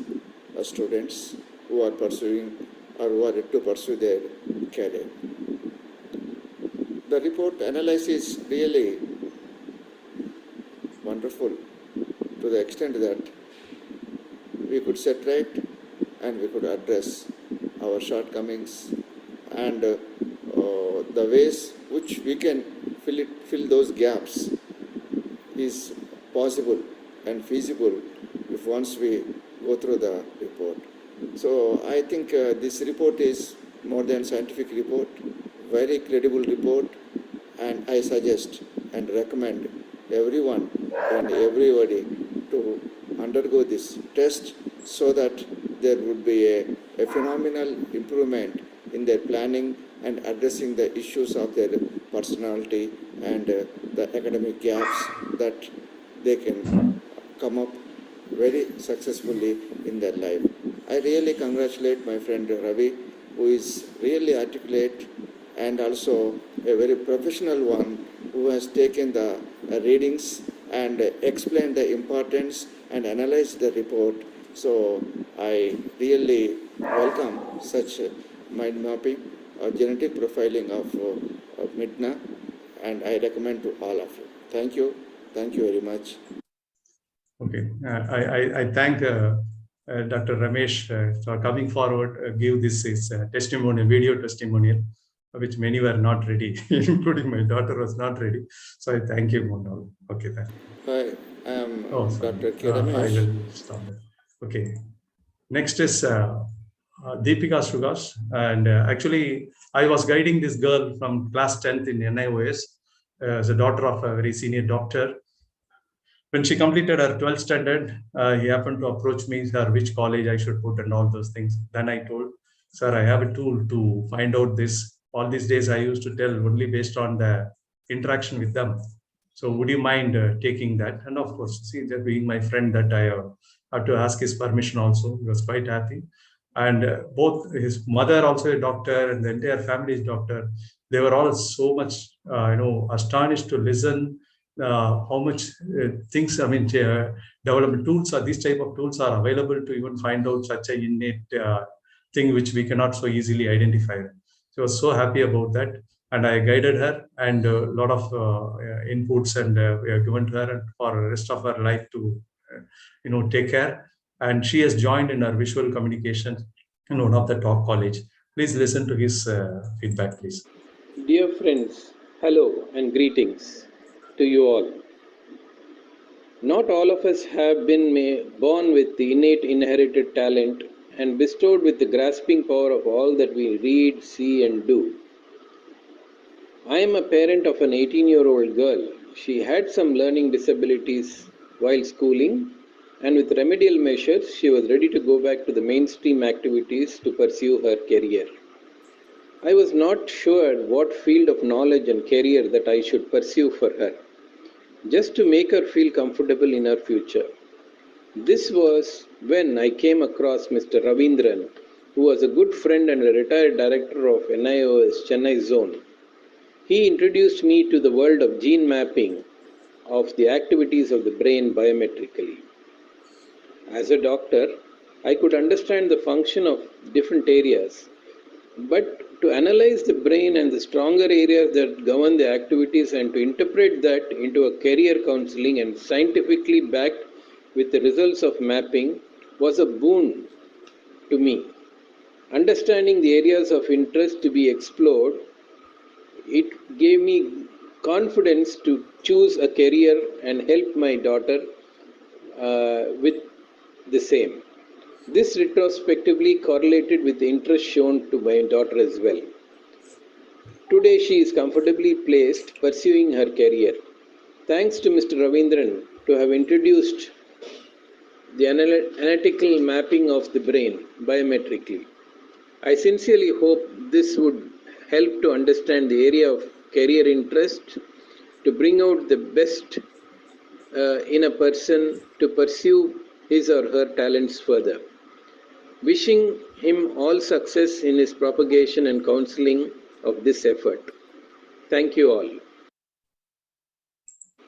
or students who are pursuing or who are yet to pursue their career. The report analysis is really wonderful to the extent that we could set right and we could address our shortcomings and the ways which we can fill those gaps is possible and feasible if once we go through the report. So I think this report is more than scientific report, very credible report, and I suggest and recommend everyone and everybody to undergo this test so that there would be a phenomenal improvement in their planning and addressing the issues of their personality and the academic gaps that they can come up very successfully in their life. I really congratulate my friend Ravi, who is really articulate and also a very professional one who has taken the readings and explained the importance and analyzed the report. So I really welcome such mind mapping or genetic profiling of MiDNA, and I recommend to all of you. Thank you. Thank you very much. Okay, I thank Dr. Ramesh for coming forward, give this testimonial, video testimonial, which many were not ready, including my daughter was not ready. So I thank him on all. Okay, thank you. Hi, I am Sorry. Dr. K. I Ramesh. will stop there. Okay. Next is Deepika Srugas. And actually, I was guiding this girl from class 10th in NIOS as a daughter of a very senior doctor. When she completed her 12th standard, he happened to approach me, sir, which college I should put and all those things. Then I told, sir, I have a tool to find out this. All these days I used to tell only based on the interaction with them. So would you mind taking that? And of course, see, that being my friend, that I have to ask his permission also. He was quite happy. And both his mother also a doctor and the entire family is doctor. They were all so much, astonished to listen how much things, development tools or these type of tools are available to even find out such a innate thing which we cannot so easily identify. So I was so happy about that. And I guided her, and a lot of inputs and we have given to her for the rest of her life to, take care. And she has joined in our visual communication in one of the top college. Please listen to his feedback, please. Dear friends, hello and greetings to you all. Not all of us have been born with the innate inherited talent and bestowed with the grasping power of all that we read, see, and do. I am a parent of an 18-year-old girl. She had some learning disabilities while schooling, and with remedial measures, she was ready to go back to the mainstream activities to pursue her career. I was not sure what field of knowledge and career that I should pursue for her, just to make her feel comfortable in her future. This was when I came across Mr. Ravindran, who was a good friend and a retired director of NIOS Chennai Zone. He introduced me to the world of gene mapping of the activities of the brain biometrically. As a doctor, I could understand the function of different areas, but to analyze the brain and the stronger areas that govern the activities and to interpret that into a career counseling and scientifically backed with the results of mapping was a boon to me. Understanding the areas of interest to be explored, it gave me confidence to choose a career and help my daughter with the same. This retrospectively correlated with the interest shown to my daughter as well. Today she is comfortably placed pursuing her career. Thanks to Mr. Ravindran to have introduced the analytical mapping of the brain biometrically. I sincerely hope this would help to understand the area of career interest, to bring out the best in a person to pursue his or her talents further. Wishing him all success in his propagation and counseling of this effort. Thank you all.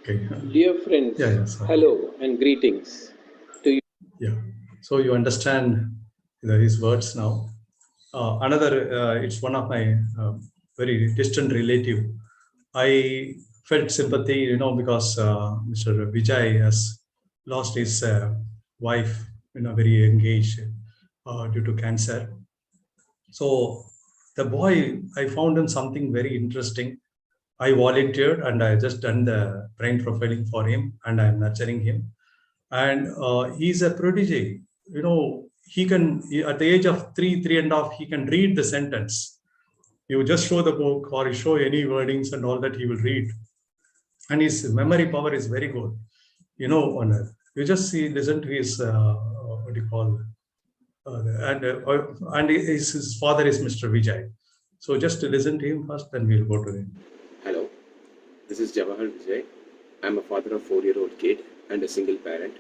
Okay. Dear friends, hello and greetings to you. Yeah. So you understand his words now. It's one of my very distant relative. I felt sympathy, because Mr. Vijay has lost his wife, very engaged due to cancer. So the boy, I found him something very interesting. I volunteered and I just done the brain profiling for him, and I'm nurturing him. And he's a prodigy. He can, at the age of 3.5, he can read the sentence. You just show the book or you show any wordings and all that he will read. and his memory power is very good. You know, you just see, listen to his what do you call, and his father is Mr. Vijay. So just to listen to him first, then we'll go to him. Hello, this is Jawahar Vijay. I'm a father of 4-year-old kid and a single parent.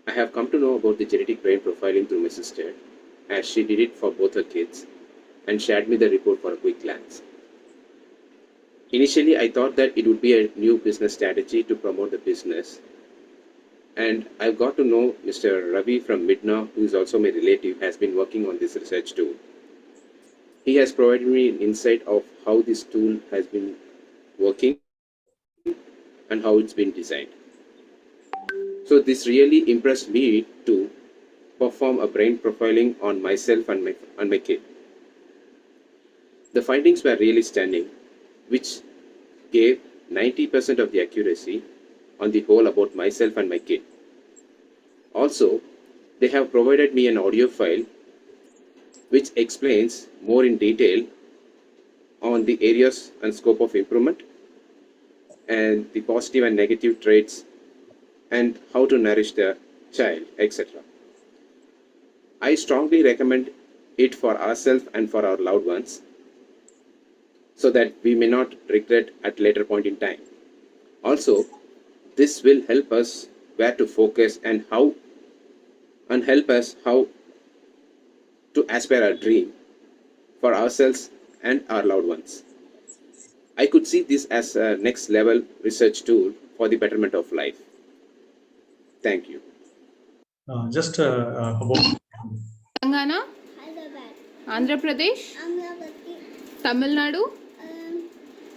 I have come to know about the genetic brain profiling through my sister, as she did it for both her kids and shared me the report for a quick glance. Initially, I thought that it would be a new business strategy to promote the business, and I've got to know Mr. Ravi from MiDNA, who is also my relative, has been working on this research tool. He has provided me an insight of how this tool has been working and how it's been designed. So this really impressed me to perform a brain profiling on myself and my kid. The findings were really stunning, which gave 90% of the accuracy on the whole about myself and my kid. Also, they have provided me an audio file which explains more in detail on the areas and scope of improvement and the positive and negative traits and how to nourish the child, etc. I strongly recommend it for ourselves and for our loved ones, so that we may not regret at later point in time. Also, this will help us where to focus and help us how to aspire our dream for ourselves and our loved ones. I could see this as a next level research tool for the betterment of life. Thank you. Just about Telangana, Andhra Pradesh, Tamil Nadu,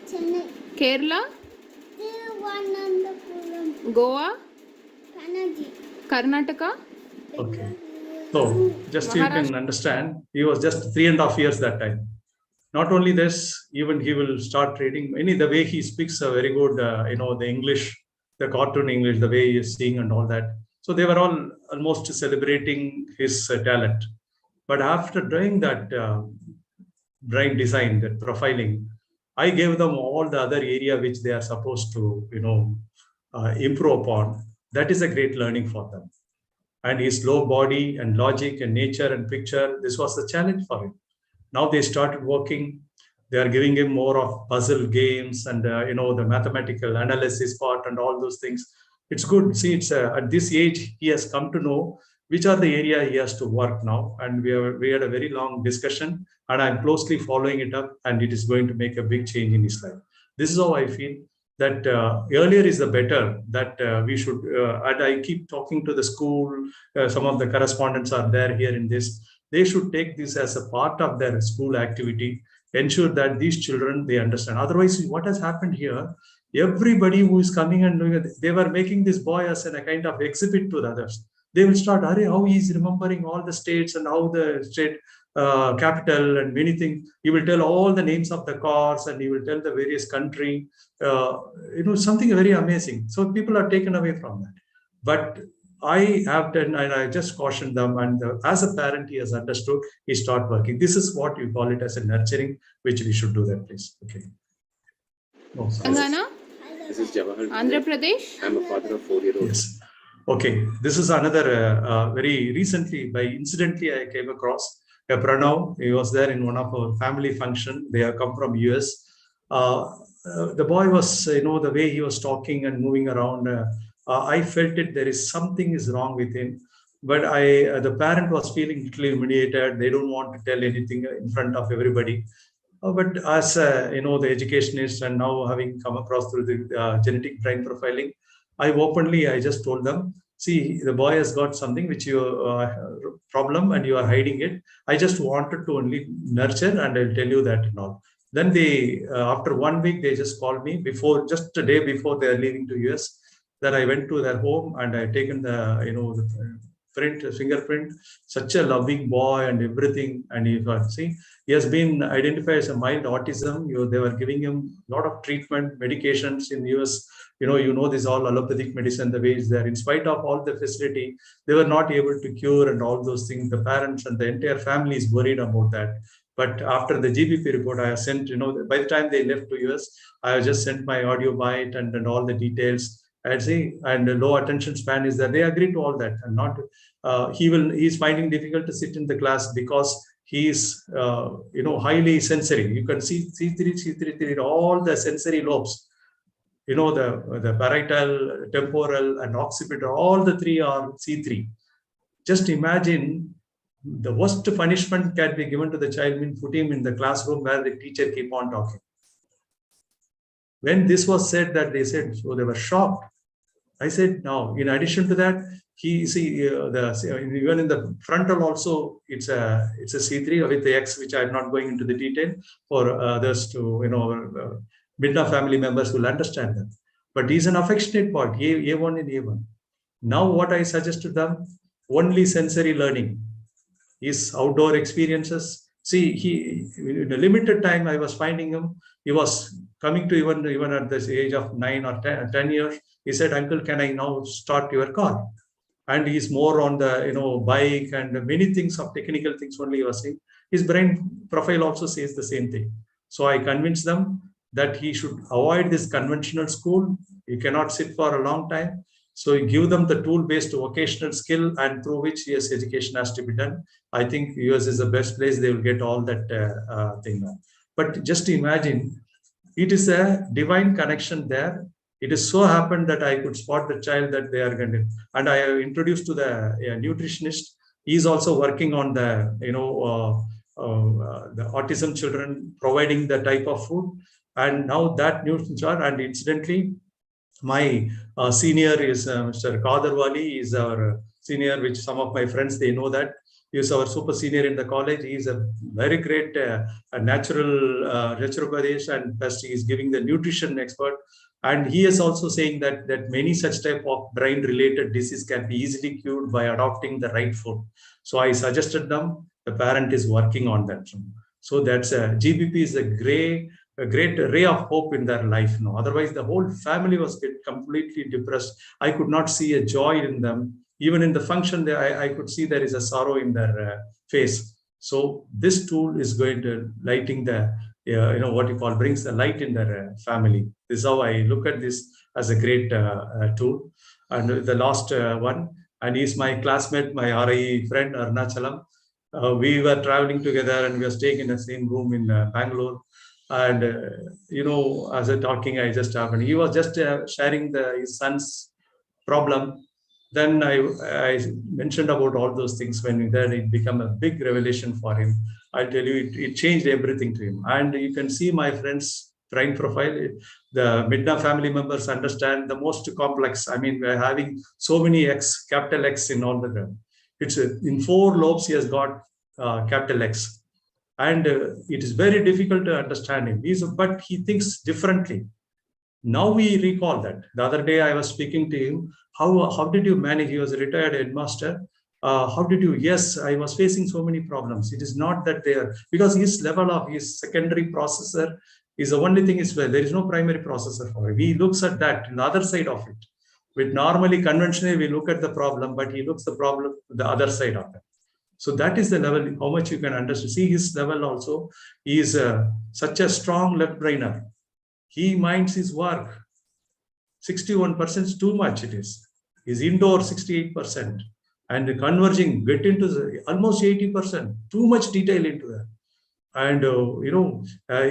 Chennai, Kerala, Thiruvananthapuram, Goa, Panaji. Karnataka. okay. So just you can understand, he was just 3.5 years that time. Not only this, even he will start reading. The way he speaks a very good, the English, the cartoon English, the way he is seeing and all that. So they were all almost celebrating his talent. But after doing that brain design, that profiling, I gave them all the other area which they are supposed to, improve upon. That is a great learning for them. And his low body and logic and nature and picture, this was the challenge for him. Now they started working. They are giving him more of puzzle games and the mathematical analysis part and all those things. It's good. See, it's at this age he has come to know which are the area he has to work now. And we had a very long discussion, and I'm closely following it up, and it is going to make a big change in his life. This is how I feel, that earlier is the better, that we should, and I keep talking to the school, some of the correspondents are there here in this, they should take this as a part of their school activity, ensure that these children, they understand. Otherwise, what has happened here, everybody who is coming and doing it, they were making this boy as a kind of exhibit to the others. They will start, how he is remembering all the states and how the state capital and many things. He will tell all the names of the cars and he will tell the various country, something very amazing. So people are taken away from that. But I have done, and I just cautioned them, and as a parent, he has understood, he start working. This is what you call it as a nurturing, which we should do that, please. Okay. No, Telangana, This is Jawahar. Andhra Pradesh. I'm a father of 4-year-old. Yes. Okay. This is another very recently, incidentally, I came across a Pranav. He was there in one of our family function. They have come from US. The boy was, the way he was talking and moving around, I felt it. There is something is wrong with him. But the parent was feeling little humiliated. They don't want to tell anything in front of everybody. But as the educationist, and now having come across through the genetic brain profiling, I just told them, see, the boy has got something which you problem and you are hiding it. I just wanted to only nurture, and I'll tell you that and all. Then they, after 1 week, they just called me just a day before they are leaving to US. Then I went to their home and I taken the, the fingerprint, such a loving boy and everything. And he has been identified as a mild autism. They were giving him a lot of treatment, medications in US. This all allopathic medicine, the way is there. In spite of all the facility, they were not able to cure and all those things. The parents and the entire family is worried about that. But after the GBP report, I have sent, by the time they left to US, I have just sent my audio bite and all the details. I'd say, and the low attention span is that they agree to all that, and not he's finding difficult to sit in the class because he is highly sensory. You can see C3, C3, all the sensory lobes. The parietal, temporal, and occipital, all the three are C3. Just imagine the worst punishment can be given to the child, means put him in the classroom where the teacher keep on talking. When this was said, that they said, so they were shocked. I said, now, in addition to that, even in the frontal also, it's a C3 with the X, which I'm not going into the detail for others to, MiDNA family members will understand that. But he's an affectionate boy, A1 and A1. Now what I suggested them, only sensory learning, his outdoor experiences. See, in a limited time, I was finding him, he was coming to even at this age of 9 or 10 years, he said, uncle, can I now start your car? And he's more on the, bike and many things of technical things only he was saying. His brain profile also says the same thing. So I convinced them that he should avoid this conventional school. He cannot sit for a long time. So you give them the tool-based vocational skill, and through which yes, education has to be done. I think US is the best place. They will get all that thing. But just imagine, it is a divine connection there. It is so happened that I could spot the child that they are going to, and I have introduced to the nutritionist. He is also working on the, the autism children, providing the type of food. And now that nutritionist, and incidentally, my senior is Mr. Kadarwali, is our senior, which some of my friends, they know that. He is our super senior in the college. He is a very great natural naturopath, and plus he is giving the nutrition expert. And he is also saying that many such type of brain-related disease can be easily cured by adopting the right food. So I suggested them, the parent is working on that. So that's GBP is a great ray of hope in their life. Otherwise, the whole family was completely depressed. I could not see a joy in them. Even in the function, I could see there is a sorrow in their face. So this tool is going to lighting the, what you call, brings the light in their family. This is how I look at this as a great tool. And the last one, and he's my classmate, my RI friend, Arnachalam. We were traveling together and we were staying in the same room in Bangalore. And, as a talking, I just happened. He was just sharing his son's problem. Then I mentioned about all those things. When then it became a big revelation for him. I'll tell you, it changed everything to him. And you can see my friend's brain profile. The MiDNA family members understand the most complex. I mean, we're having so many X, capital X in all the. It's in 4 lobes, he has got capital X. And it is very difficult to understand him. But he thinks differently. Now we recall that. The other day I was speaking to him. How did you manage? He was a retired headmaster. How did you? Yes, I was facing so many problems. It is not that they are, because his level of his secondary processor is the only thing is where there is no primary processor for him. He looks at that, the other side of it. With normally, conventionally, we look at the problem, but he looks the problem, the other side of it. So that is the level, how much you can understand. See his level also. He is such a strong left brainer. He minds his work. 61% is too much, it is. He's indoor 68%. And converging, get into almost 80%. Too much detail into that. And,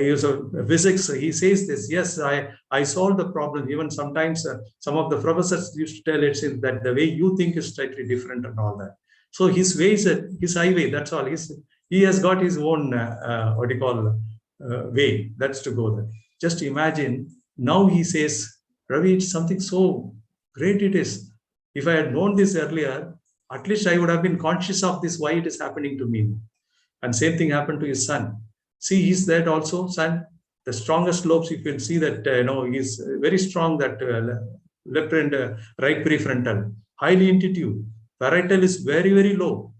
he is a physics. He says this, yes, I solved the problem. Even sometimes some of the professors used to tell it that the way you think is slightly different and all that. So his way is his highway, that's all. He has got his own, way. That's to go there. Just imagine, now he says, Ravi, it's something so great it is. If I had known this earlier, at least I would have been conscious of this, why it is happening to me. And same thing happened to his son. See, he's that also, son. The strongest lobes, you can see that, he's very strong, that left and right prefrontal, highly intuitive. Parietal is very, very low.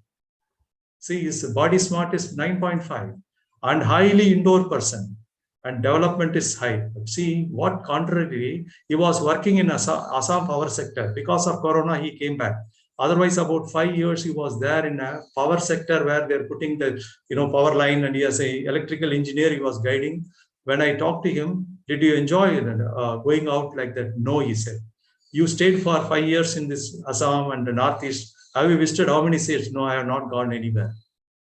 See, his body smart is 9.5 and highly indoor person, and development is high. But see, what contrary, he was working in Assam power sector. Because of Corona, he came back. Otherwise, about 5 years, he was there in a power sector where they're putting the power line, and he as a electrical engineer, he was guiding. When I talked to him, did you enjoy going out like that? No, he said. You stayed for 5 years in this Assam and the Northeast. Have you visited how many states? No, I have not gone anywhere.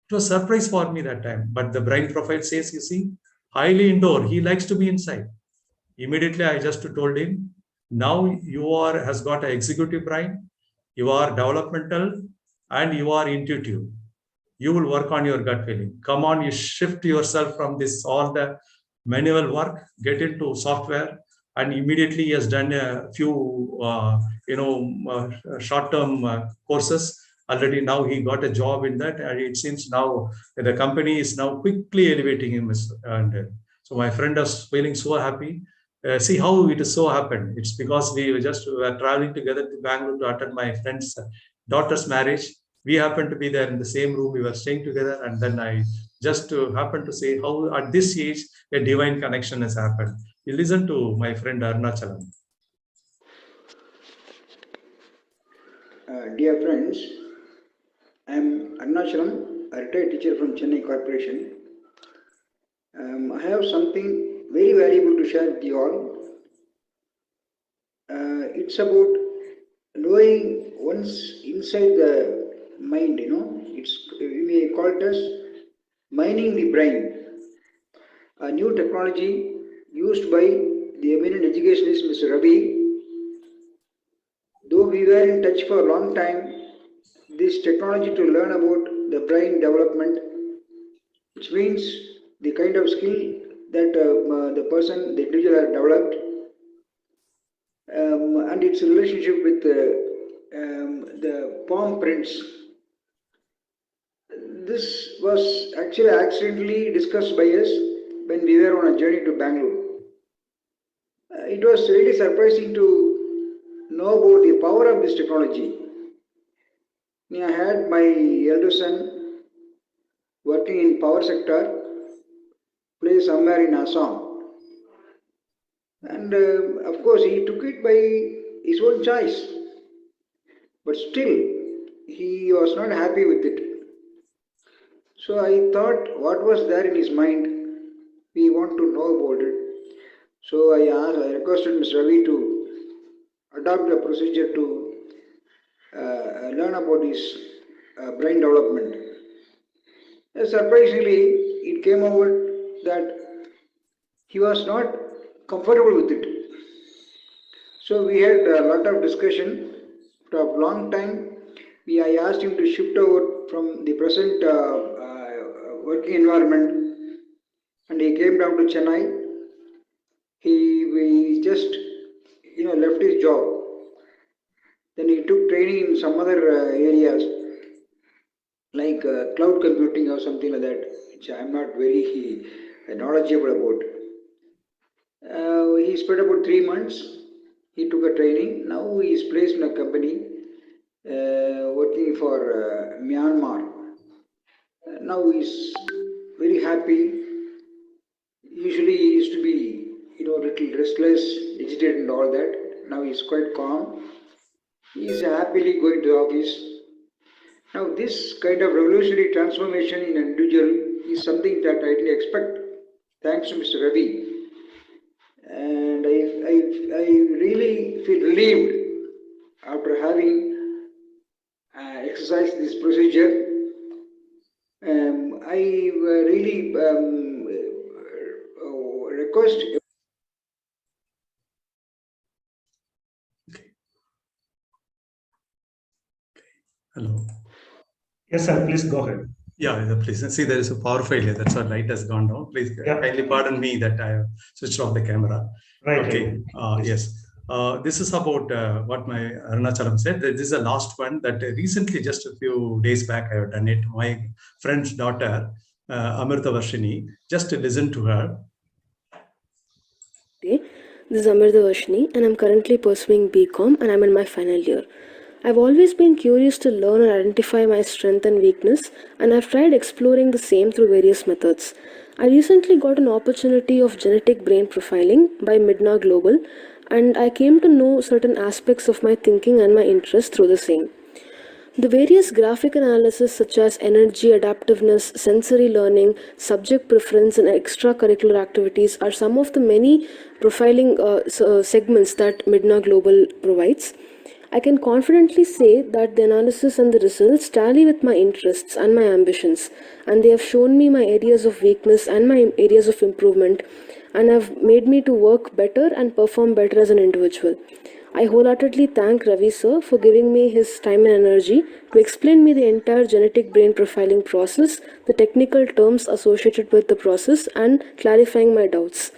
It was a surprise for me that time. But the brain profile says, you see, highly indoor. He likes to be inside. Immediately, I just told him, now you has got an executive brain, you are developmental, and you are intuitive. You will work on your gut feeling. Come on, you shift yourself from this, all the manual work, get into software, and immediately he has done a few, short-term courses. Already now he got a job in that, and it seems now the company is now quickly elevating him. And so my friend is feeling so happy. See how it is so happened. It's because we were traveling together to Bangalore to attend my friend's daughter's marriage. We happened to be there in the same room. We were staying together, and then I just happened to say how at this age a divine connection has happened. You listen to my friend Arunachalam. Dear friends, I am Arunachalam, a retired teacher from Chennai Corporation. I have something very valuable to share with you all. It's about knowing one's inside the mind, we may call it as mining the brain. A new technology used by the eminent educationist Mr. Ravi. Though we were in touch for a long time, this technology to learn about the brain development, which means the kind of skill that the individual has developed, and its relationship with the palm prints. This was actually accidentally discussed by us when we were on a journey to Bangalore. It was really surprising to know about the power of this technology. I had my elder son working in power sector, place somewhere in Assam. And of course, he took it by his own choice. But still, he was not happy with it. So I thought, what was there in his mind? We want to know about it. So I requested Mr. Ravi to adopt a procedure to learn about his brain development. Surprisingly, it came out that he was not comfortable with it. So we had a lot of discussion. For a long time, I asked him to shift over from the present working environment, and he came down to Chennai. He just left his job. Then he took training in some other areas like cloud computing or something like that, which I am not very knowledgeable about. He spent about 3 months. He took a training. Now he is placed in a company working for Myanmar. Now he is very happy. Usually he used to be little restless, agitated and all that. Now he is quite calm. He is happily going to the office. Now this kind of revolutionary transformation in an individual is something that I didn't expect, thanks to Mr. Ravi. And I really feel relieved after having exercised this procedure. I really request. Hello. Yes, sir. Please go ahead. Yeah, please. See, there is a power failure. That's why light has gone down. Please kindly pardon me that I have switched off the camera. Right. Okay. Yes. This is about what my Arunachalam said. This is the last one that recently, just a few days back, I have done it. My friend's daughter, Amrita Varshini, just to listen to her. This is Amrita Varshini, and I'm currently pursuing BCom, and I'm in my final year. I've always been curious to learn and identify my strength and weakness, and I've tried exploring the same through various methods. I recently got an opportunity of genetic brain profiling by MiDNA Global, and I came to know certain aspects of my thinking and my interest through the same. The various graphic analysis such as energy, adaptiveness, sensory learning, subject preference and extracurricular activities are some of the many profiling segments that MiDNA Global provides. I can confidently say that the analysis and the results tally with my interests and my ambitions, and they have shown me my areas of weakness and my areas of improvement, and have made me to work better and perform better as an individual. I wholeheartedly thank Ravi sir for giving me his time and energy to explain me the entire genetic brain profiling process, the technical terms associated with the process, and clarifying my doubts.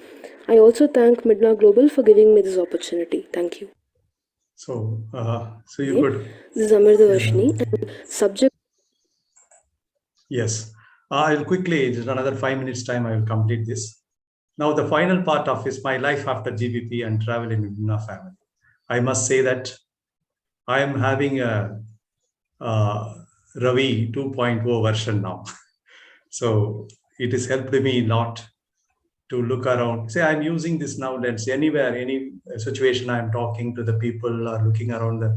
I also thank MiDNA Global for giving me this opportunity. Thank you. So you could. This is Amirtavashni, and subject. Yes, I'll quickly, just another 5 minutes time, I will complete this. Now, the final part of is my life after GBP and travel in MiDNA family. I must say that I am having a Ravi 2.0 version now. So it has helped me a lot to look around. Say I'm using this now lens anywhere, any situation I'm talking to the people or looking around the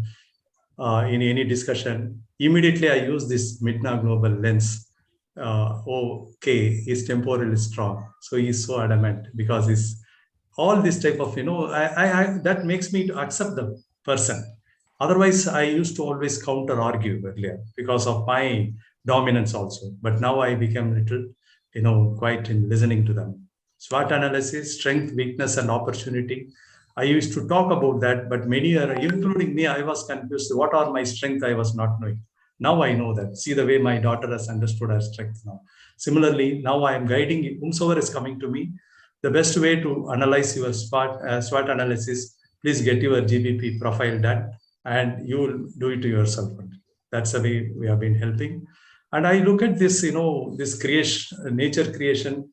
in any discussion. Immediately I use this MiDNA Global lens. Okay, he's temporally strong. So he's so adamant because he's all this type of, I that makes me to accept the person. Otherwise, I used to always counter argue earlier because of my dominance also. But now I became little, quite in listening to them. SWOT analysis, strength, weakness, and opportunity. I used to talk about that, but many are, including me, I was confused. What are my strengths? I was not knowing. Now I know that. See the way my daughter has understood her strength now. Similarly, now I am guiding whomsoever is coming to me. The best way to analyze your SWOT analysis, please get your GBP profile done and you will do it to yourself. That's the way we have been helping. And I look at this, this creation, nature creation.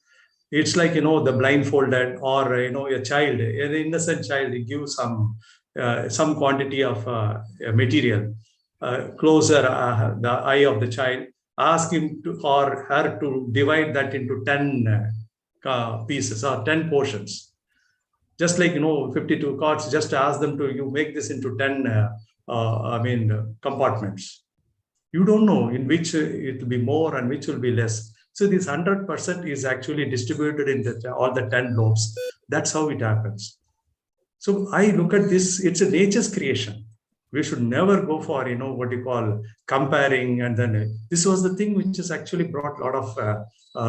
It's like, the blindfolded or, a child, an innocent child, you give some quantity of material closer the eye of the child, ask him to or her to divide that into 10 pieces or 10 portions. Just like, 52 cards, just ask them to, you make this into 10, compartments. You don't know in which it will be more and which will be less. So this 100% is actually distributed in all the 10 lobes. That's how it happens. So I look at this, it's a nature's creation. We should never go for, what you call comparing. And then this was the thing which has actually brought a lot of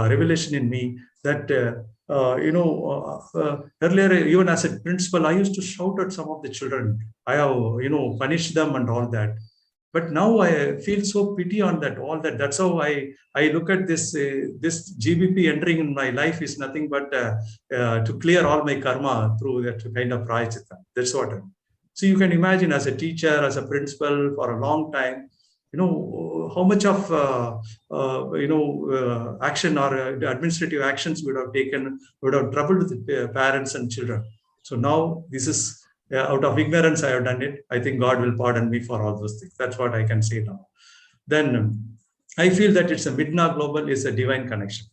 revelation in me that, earlier, even as a principal, I used to shout at some of the children. I have, punished them and all that. But now I feel so pity on that, all that. That's how I look at this. This GBP entering in my life is nothing but to clear all my karma through that kind of prayachita. That's what. So you can imagine as a teacher, as a principal for a long time, how much of action or administrative actions would have taken, would have troubled the parents and children. So now this is. Out of ignorance, I have done it. I think God will pardon me for all those things. That's what I can say now. Then I feel that it's a MiDNA Global is a divine connection.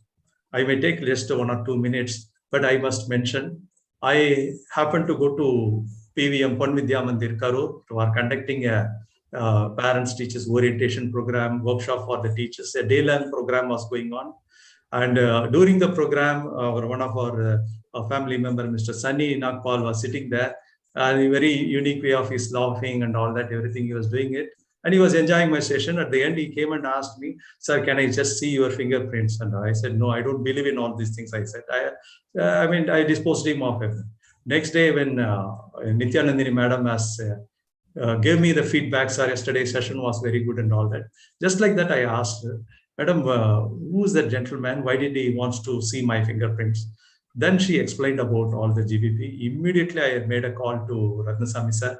I may take just 1 or 2 minutes, but I must mention, I happen to go to PVM Panvidya Mandir Karur who are conducting a parents teachers orientation program, workshop for the teachers. A day-long program was going on. And during the program, one of our family member, Mr. Sunny Nagpal, was sitting there. A very unique way of his laughing and all that, everything he was doing it. And he was enjoying my session. At the end, he came and asked me, sir, can I just see your fingerprints? And I said, no, I don't believe in all these things. I said, I disposed him of it. Next day, when Nityanandini madam has gave me the feedback, sir, yesterday's session was very good and all that. Just like that, I asked her, madam, who is that gentleman? Why did he wants to see my fingerprints? Then she explained about all the GBP. Immediately, I made a call to Ratnasamy sir.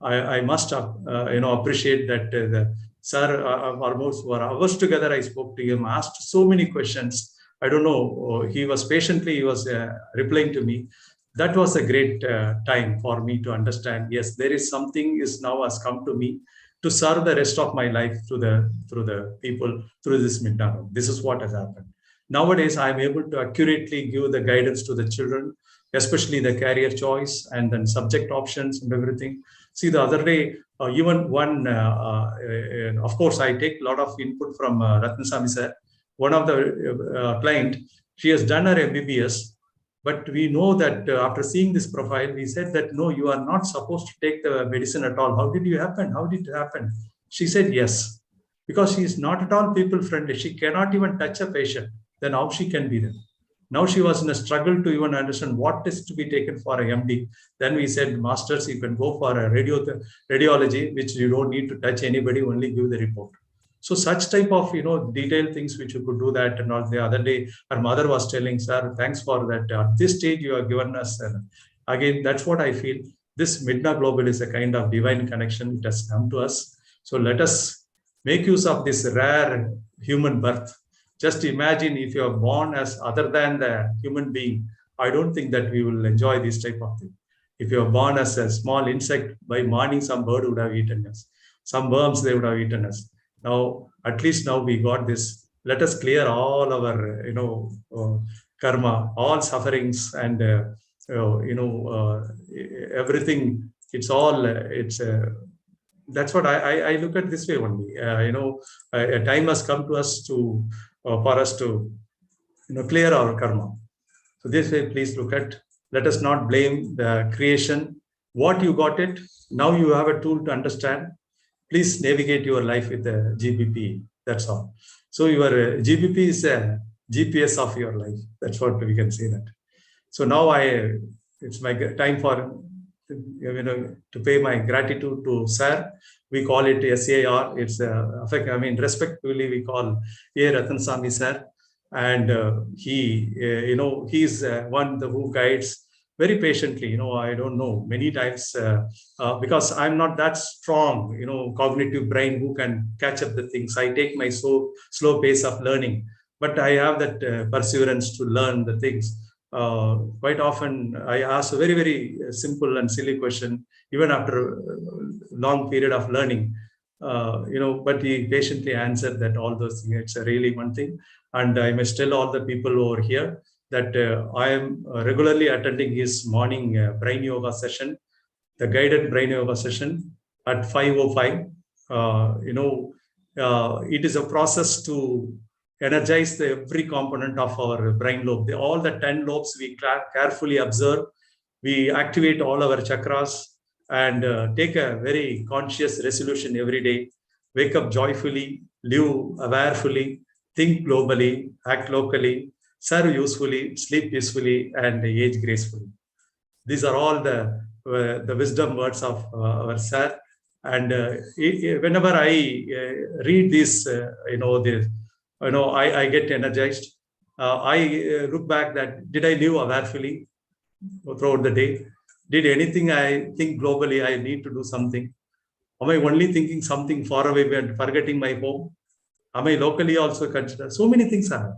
I must, appreciate that sir, almost for hours together, I spoke to him, asked so many questions. I don't know, he was replying to me. That was a great time for me to understand, yes, there is something is now has come to me to serve the rest of my life through the people, through this MiDNA. This is what has happened. Nowadays, I'm able to accurately give the guidance to the children, especially the career choice and then subject options and everything. See, the other day, even one, of course, I take a lot of input from Ratnasamy sir. One of the client, she has done her MBBS, but we know that after seeing this profile, we said that, no, you are not supposed to take the medicine at all. How did you happen? How did it happen? She said, yes, because she is not at all people friendly. She cannot even touch a patient. Then how she can be there? Now she was in a struggle to even understand what is to be taken for a MD. Then we said, masters, you can go for a radiology, which you don't need to touch anybody, only give the report. So such type of, detailed things which you could do that. And all. The other day, her mother was telling, sir, thanks for that. At this stage, you have given us. Again, that's what I feel. This MiDNA Global is a kind of divine connection. It has come to us. So let us make use of this rare human birth. Just imagine if you are born as other than the human being, I don't think that we will enjoy this type of thing. If you are born as a small insect, by morning some bird would have eaten us. Some worms, they would have eaten us. Now, at least now we got this. Let us clear all our, karma, all sufferings and, everything. It's all, that's what I look at this way only. A time has come to us to, for us to, clear our karma. So this way, please look at, let us not blame the creation. What you got it, now you have a tool to understand. Please navigate your life with the GBP. That's all. So your GBP is a GPS of your life. That's what we can say that. So now it's my time for, to pay my gratitude to sir. We call it SAR. It's respectfully we call A. Ratnasamy sir. And he's one who guides very patiently. I don't know, many times because I'm not that strong, cognitive brain who can catch up the things. I take my slow pace of learning, but I have that perseverance to learn the things. Quite often I ask a very, very simple and silly question, even after a long period of learning, but he patiently answered that all those things. It's really one thing. And I must tell all the people over here that I am regularly attending his morning brain yoga session, the guided brain yoga session at 5:05. It is a process to energize every component of our brain lobe. All the 10 lobes we carefully observe. We activate all our chakras and take a very conscious resolution every day. Wake up joyfully, live awarefully, think globally, act locally, serve usefully, sleep peacefully, and age gracefully. These are all the wisdom words of our sir. And whenever I read this, I get energized. I look back that did I live awarefully throughout the day? Did anything I think globally I need to do something? Am I only thinking something far away and forgetting my home? Am I locally also considered? So many things are.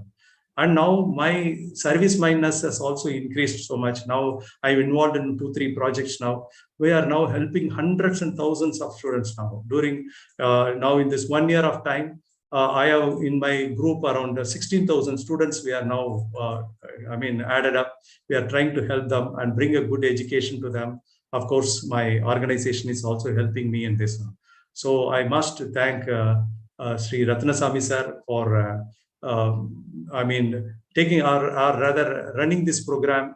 And now my service mindedness has also increased so much. Now I'm involved in 2-3 projects now. We are now helping hundreds and thousands of students now. During now in this 1 year of time, I have in my group around 16,000 students. We are now, added up. We are trying to help them and bring a good education to them. Of course, my organization is also helping me in this. So I must thank Sri Ratnasamy sir for, taking or rather running this program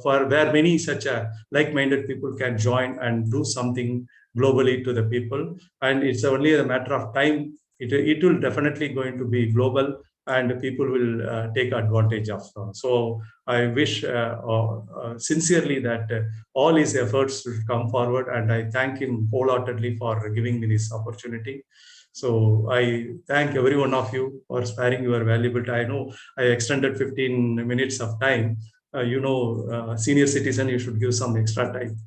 for where many such like-minded people can join and do something globally to the people. And it's only a matter of time. It will definitely going to be global and people will take advantage of. So I wish sincerely that all his efforts will come forward, and I thank him wholeheartedly for giving me this opportunity. So I thank every one of you for sparing your valuable time. I know I extended 15 minutes of time. Senior citizen, you should give some extra time.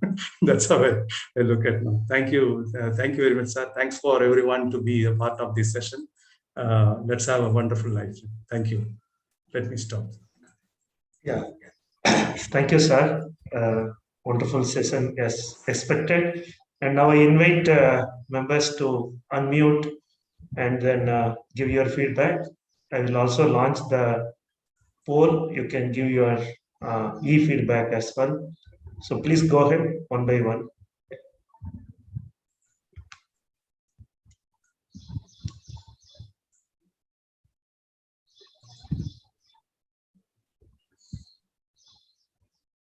That's how I look at now. Thank you. Thank you very much, sir. Thanks for everyone to be a part of this session. Let's have a wonderful life. Thank you. Let me stop. Yeah. Thank you, sir. Wonderful session as expected. And now I invite members to unmute and then give your feedback. I will also launch the poll. You can give your e-feedback as well. So please go ahead one by one.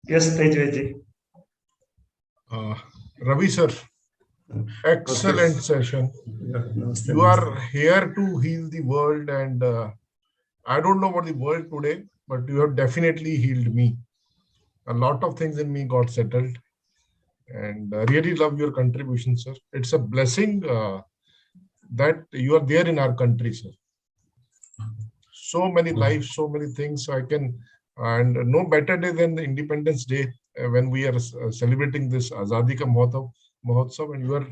Yes, Tejveji. Ravi sir, excellent session. You are here to heal the world, and I don't know about the world today, but you have definitely healed me. A lot of things in me got settled, and really love your contribution, sir. It's a blessing that you are there in our country, sir. So many lives, so many things I can, and no better day than the Independence Day when we are celebrating this Azadi Ka Mahotsav, and you are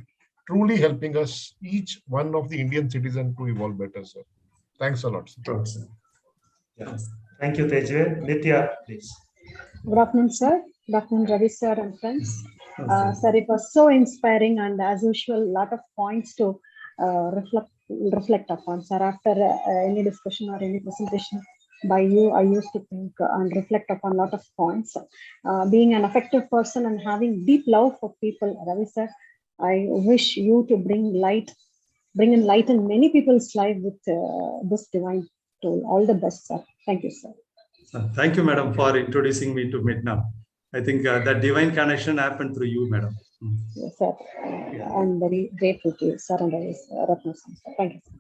truly helping us, each one of the Indian citizen, to evolve better, sir. Thanks a lot, sir. Sure, sir. Yes. Thank you, Tejve. Nitya, please. Good afternoon, sir. Good afternoon, Ravi sir and friends. Sir, it was so inspiring, and as usual, a lot of points to reflect upon. Sir, after any discussion or any presentation by you, I used to think and reflect upon a lot of points. Being an effective person and having deep love for people, Ravi sir, I wish you to bring in light in many people's life with this divine tool. All the best, sir. Thank you, sir. Thank you, madam, for introducing me to MiDNA. I think that divine connection happened through you, madam. Yes, sir. I'm very grateful to you, sir, and Ratna, sir. Thank you, sir.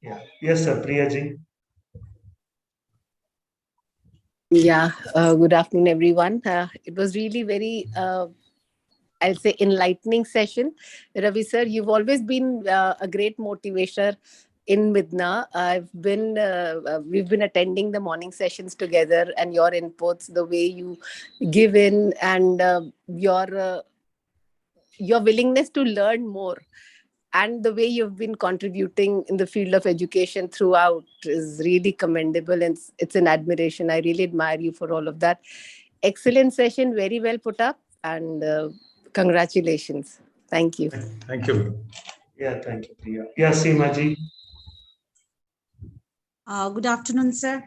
Yeah. Yes, sir. Priyaji. Yeah, good afternoon, everyone. It was really very, I'll say, enlightening session. Ravi sir, you've always been a great motivator in MiDNA. We've been attending the morning sessions together, and your inputs, the way you give in, and your willingness to learn more, and the way you've been contributing in the field of education throughout is really commendable, and it's an admiration. I really admire you for all of that. Excellent session, very well put up, and congratulations. Thank you. Thank you. Yeah, thank you, Priya. Yeah, Seemaji. Good afternoon, sir.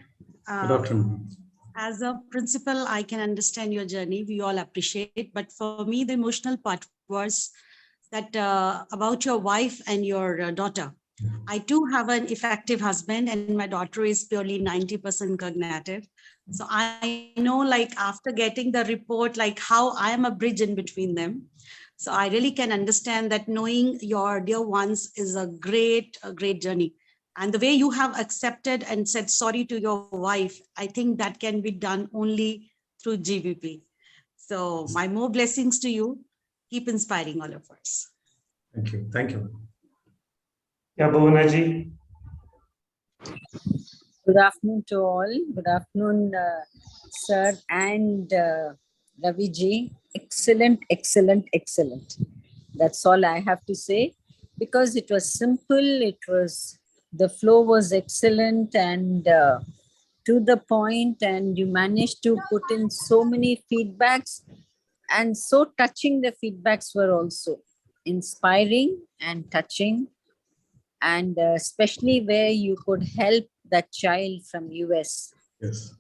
Good afternoon. As a principal, I can understand your journey. We all appreciate. But for me, the emotional part was that about your wife and your daughter. I too have an effective husband, and my daughter is purely 90% cognitive. So I know, like, after getting the report, like how I am a bridge in between them. So I really can understand that knowing your dear ones is a great journey. And the way you have accepted and said sorry to your wife, I think that can be done only through GVP. So my more blessings to you. Keep inspiring all of us. Thank you. Thank you. Yeah, Bhuvaneji. Good afternoon to all. Good afternoon, sir and Ravi ji. Excellent, excellent, excellent. That's all I have to say, because it was simple. The flow was excellent and to the point, and you managed to put in so many feedbacks, and so touching. The feedbacks were also inspiring and touching, and especially where you could help that child from US. Yes.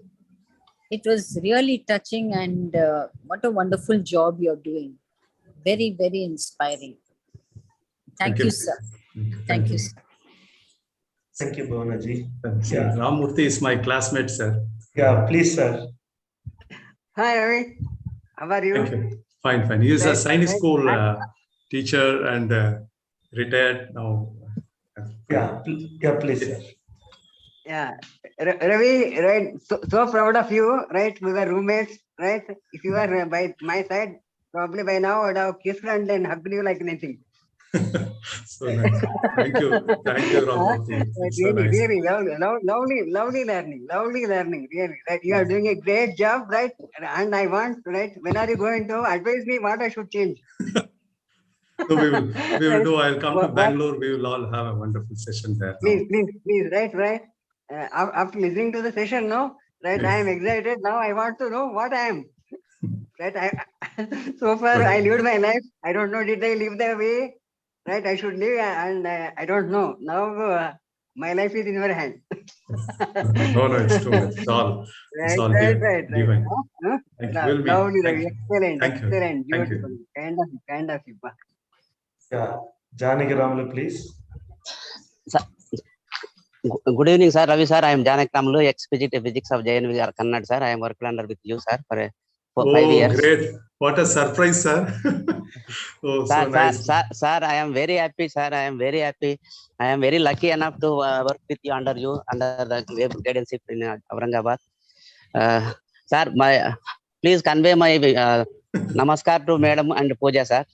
It was really touching, and what a wonderful job you're doing. Very, very inspiring. Thank you, sir. Thank you, sir. Thank you, Bhuvaneji. Yeah. Ramurthy is my classmate, sir. Yeah, please, sir. Hi, Ravi. How are you? Thank you. Fine, fine. He is a science school teacher and retired now. Yeah, please, sir. Yeah, Ravi, right? So proud of you, right? We were roommates, right? If you were by my side, probably by now I would have kissed and then hugged you like anything. So nice. Thank you, Ramurthy. Really, lovely learning, really. Right? You are doing a great job, right? And I want, right? When are you going to advise me what I should change? So we will do. I'll come to Bangalore. We will all have a wonderful session there. Please, right. After listening to the session, no, right? Yes. I am excited now. I want to know what I am. Right? So far, I lived my life. I don't know. Did I live the way? Right? I should live, and I don't know. Now, my life is in your hand. No, it's true. It's all. Right. Divine. Huh? Lovely, excellent, beautiful. Kind of you. Yeah, Janaki Ramlu, please. Good evening, sir. Ravi, sir. I am Janak Ramlu, ex-physics of JNV Kannada, sir. I am working under with you, sir, for for 5 years. Great. What a surprise, sir. Oh, sir, so nice. Sir, I am very happy, sir. I am very happy. I am very lucky enough to work with you, under the guidance in Aurangabad. Sir, please convey my namaskar to Madam and Pooja, sir.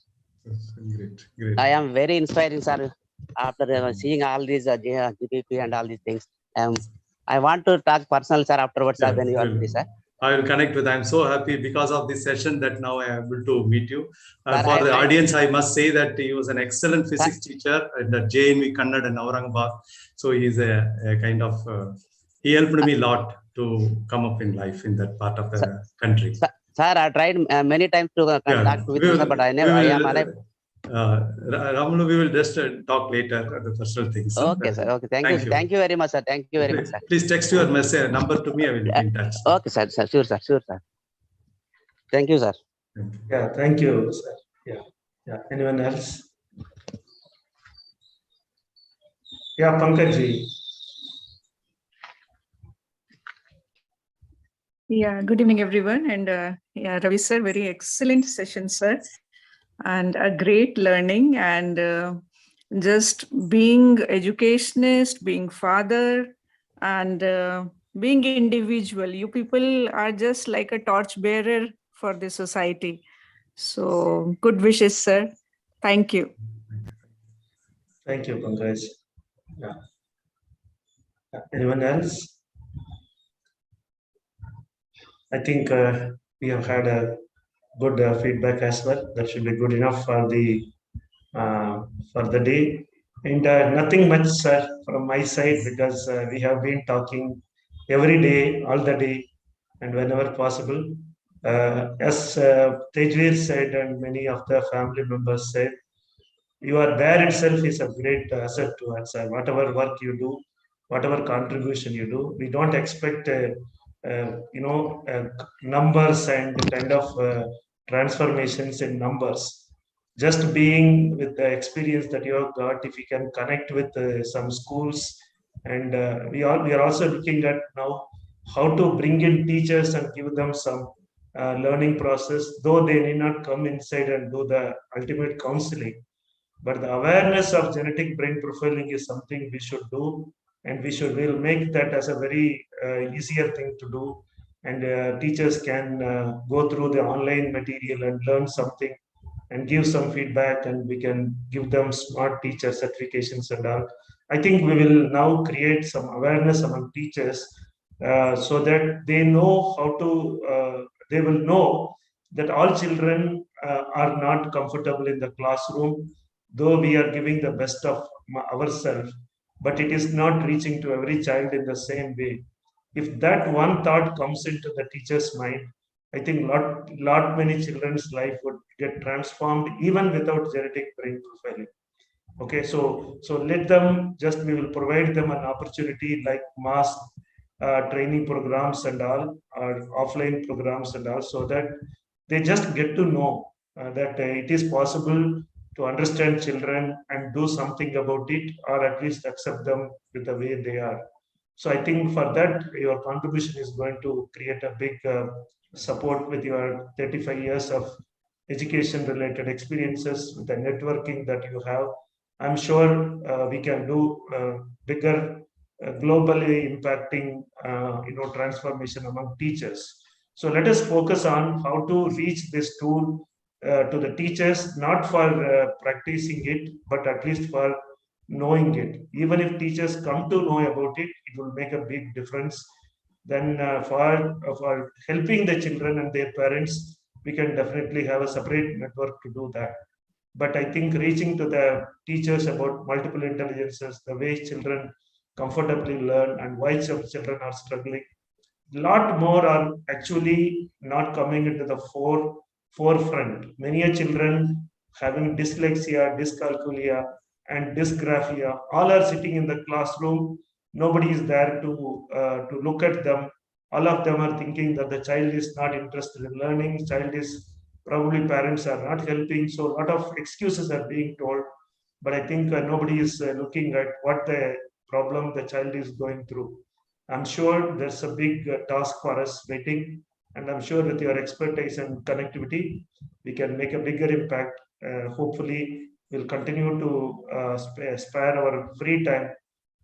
Great. I am very inspiring, sir. After seeing all these GPP and all these things, I want to talk personal, sir, afterwards, sir, when you are free, sir. I will connect with. I'm so happy because of this session that now I am able to meet you. Sir, For the audience, I must say that he was an excellent physics teacher at the JNV Kannada in Aurangabad. So he's a kind of, he helped me a lot to come up in life in that part of the country. Sir, I tried many times to contact with you, sir, but I am unable. Ramulu, we will just talk later at the personal things. Okay, sir. Okay, thank you. Thank you very much, sir. Thank you very much, sir. Please text your message number to me. I will be in touch. Okay, sir. Sure, sir. Thank you, sir. Yeah, thank you, sir. Yeah. Anyone else? Yeah, Pankaj. Yeah, good evening, everyone. And yeah, Ravi sir, very excellent session, sir. And a great learning, and just being educationist, being father, and being individual. You people are just like a torch bearer for the society. So good wishes, sir. Thank you. Thank you, Pankaj. Yeah. Anyone else? I think we have had a good feedback as well. That should be good enough for the day. And nothing much, sir, from my side, because we have been talking every day, all the day, and whenever possible. As Tejveer said, and many of the family members said, you are there itself is a great asset to us. Whatever work you do, whatever contribution you do, we don't expect numbers and kind of transformations in numbers. Just being with the experience that you have got, if you can connect with some schools, and we are also looking at now how to bring in teachers and give them some learning process, though they need not come inside and do the ultimate counseling. But the awareness of genetic brain profiling is something we should do, and we'll make that as a very easier thing to do. And teachers can go through the online material and learn something and give some feedback, and we can give them smart teacher certifications and all. I think we will now create some awareness among teachers so that they know how to, they will know that all children are not comfortable in the classroom, though we are giving the best of ourselves, but it is not reaching to every child in the same way. If that one thought comes into the teacher's mind, I think lot many children's life would get transformed even without genetic brain profiling. Okay, so let them just, we will provide them an opportunity like mass training programs and all, or offline programs and all, so that they just get to know that it is possible to understand children and do something about it, or at least accept them with the way they are. So I think for that, your contribution is going to create a big support with your 35 years of education related experiences, with the networking that you have. I'm sure we can do bigger globally impacting transformation among teachers. So let us focus on how to reach this tool to the teachers, not for practicing it, but at least for knowing it. Even if teachers come to know about it, it will make a big difference. Then for helping the children and their parents, we can definitely have a separate network to do that. But I think reaching to the teachers about multiple intelligences, the way children comfortably learn and why some children are struggling, a lot more are actually not coming into the forefront. Many children having dyslexia, dyscalculia, and dysgraphia, all are sitting in the classroom. Nobody is there to look at them. All of them are thinking that the child is not interested in learning. Child is probably, parents are not helping. So a lot of excuses are being told. But I think nobody is looking at what the problem the child is going through. I'm sure there's a big task for us waiting. And I'm sure with your expertise and connectivity, we can make a bigger impact. Hopefully, we'll continue to spare our free time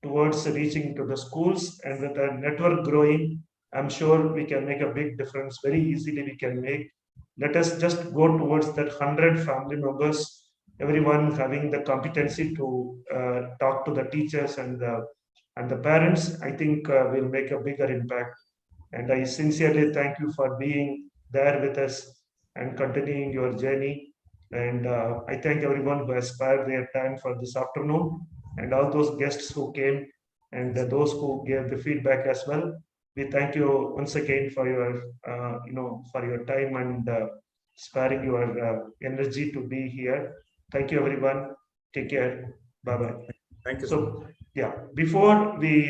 towards reaching to the schools, and with the network growing, I'm sure we can make a big difference. Very easily we can make. Let us just go towards that 100 family members, everyone having the competency to talk to the teachers and the parents. I think we'll make a bigger impact. And I sincerely thank you for being there with us and continuing your journey. And I thank everyone who has spared their time for this afternoon, and all those guests who came, and those who gave the feedback as well. We thank you once again for your, for your time and sparing your energy to be here. Thank you, everyone. Take care. Bye bye. Thank you. So, yeah, before we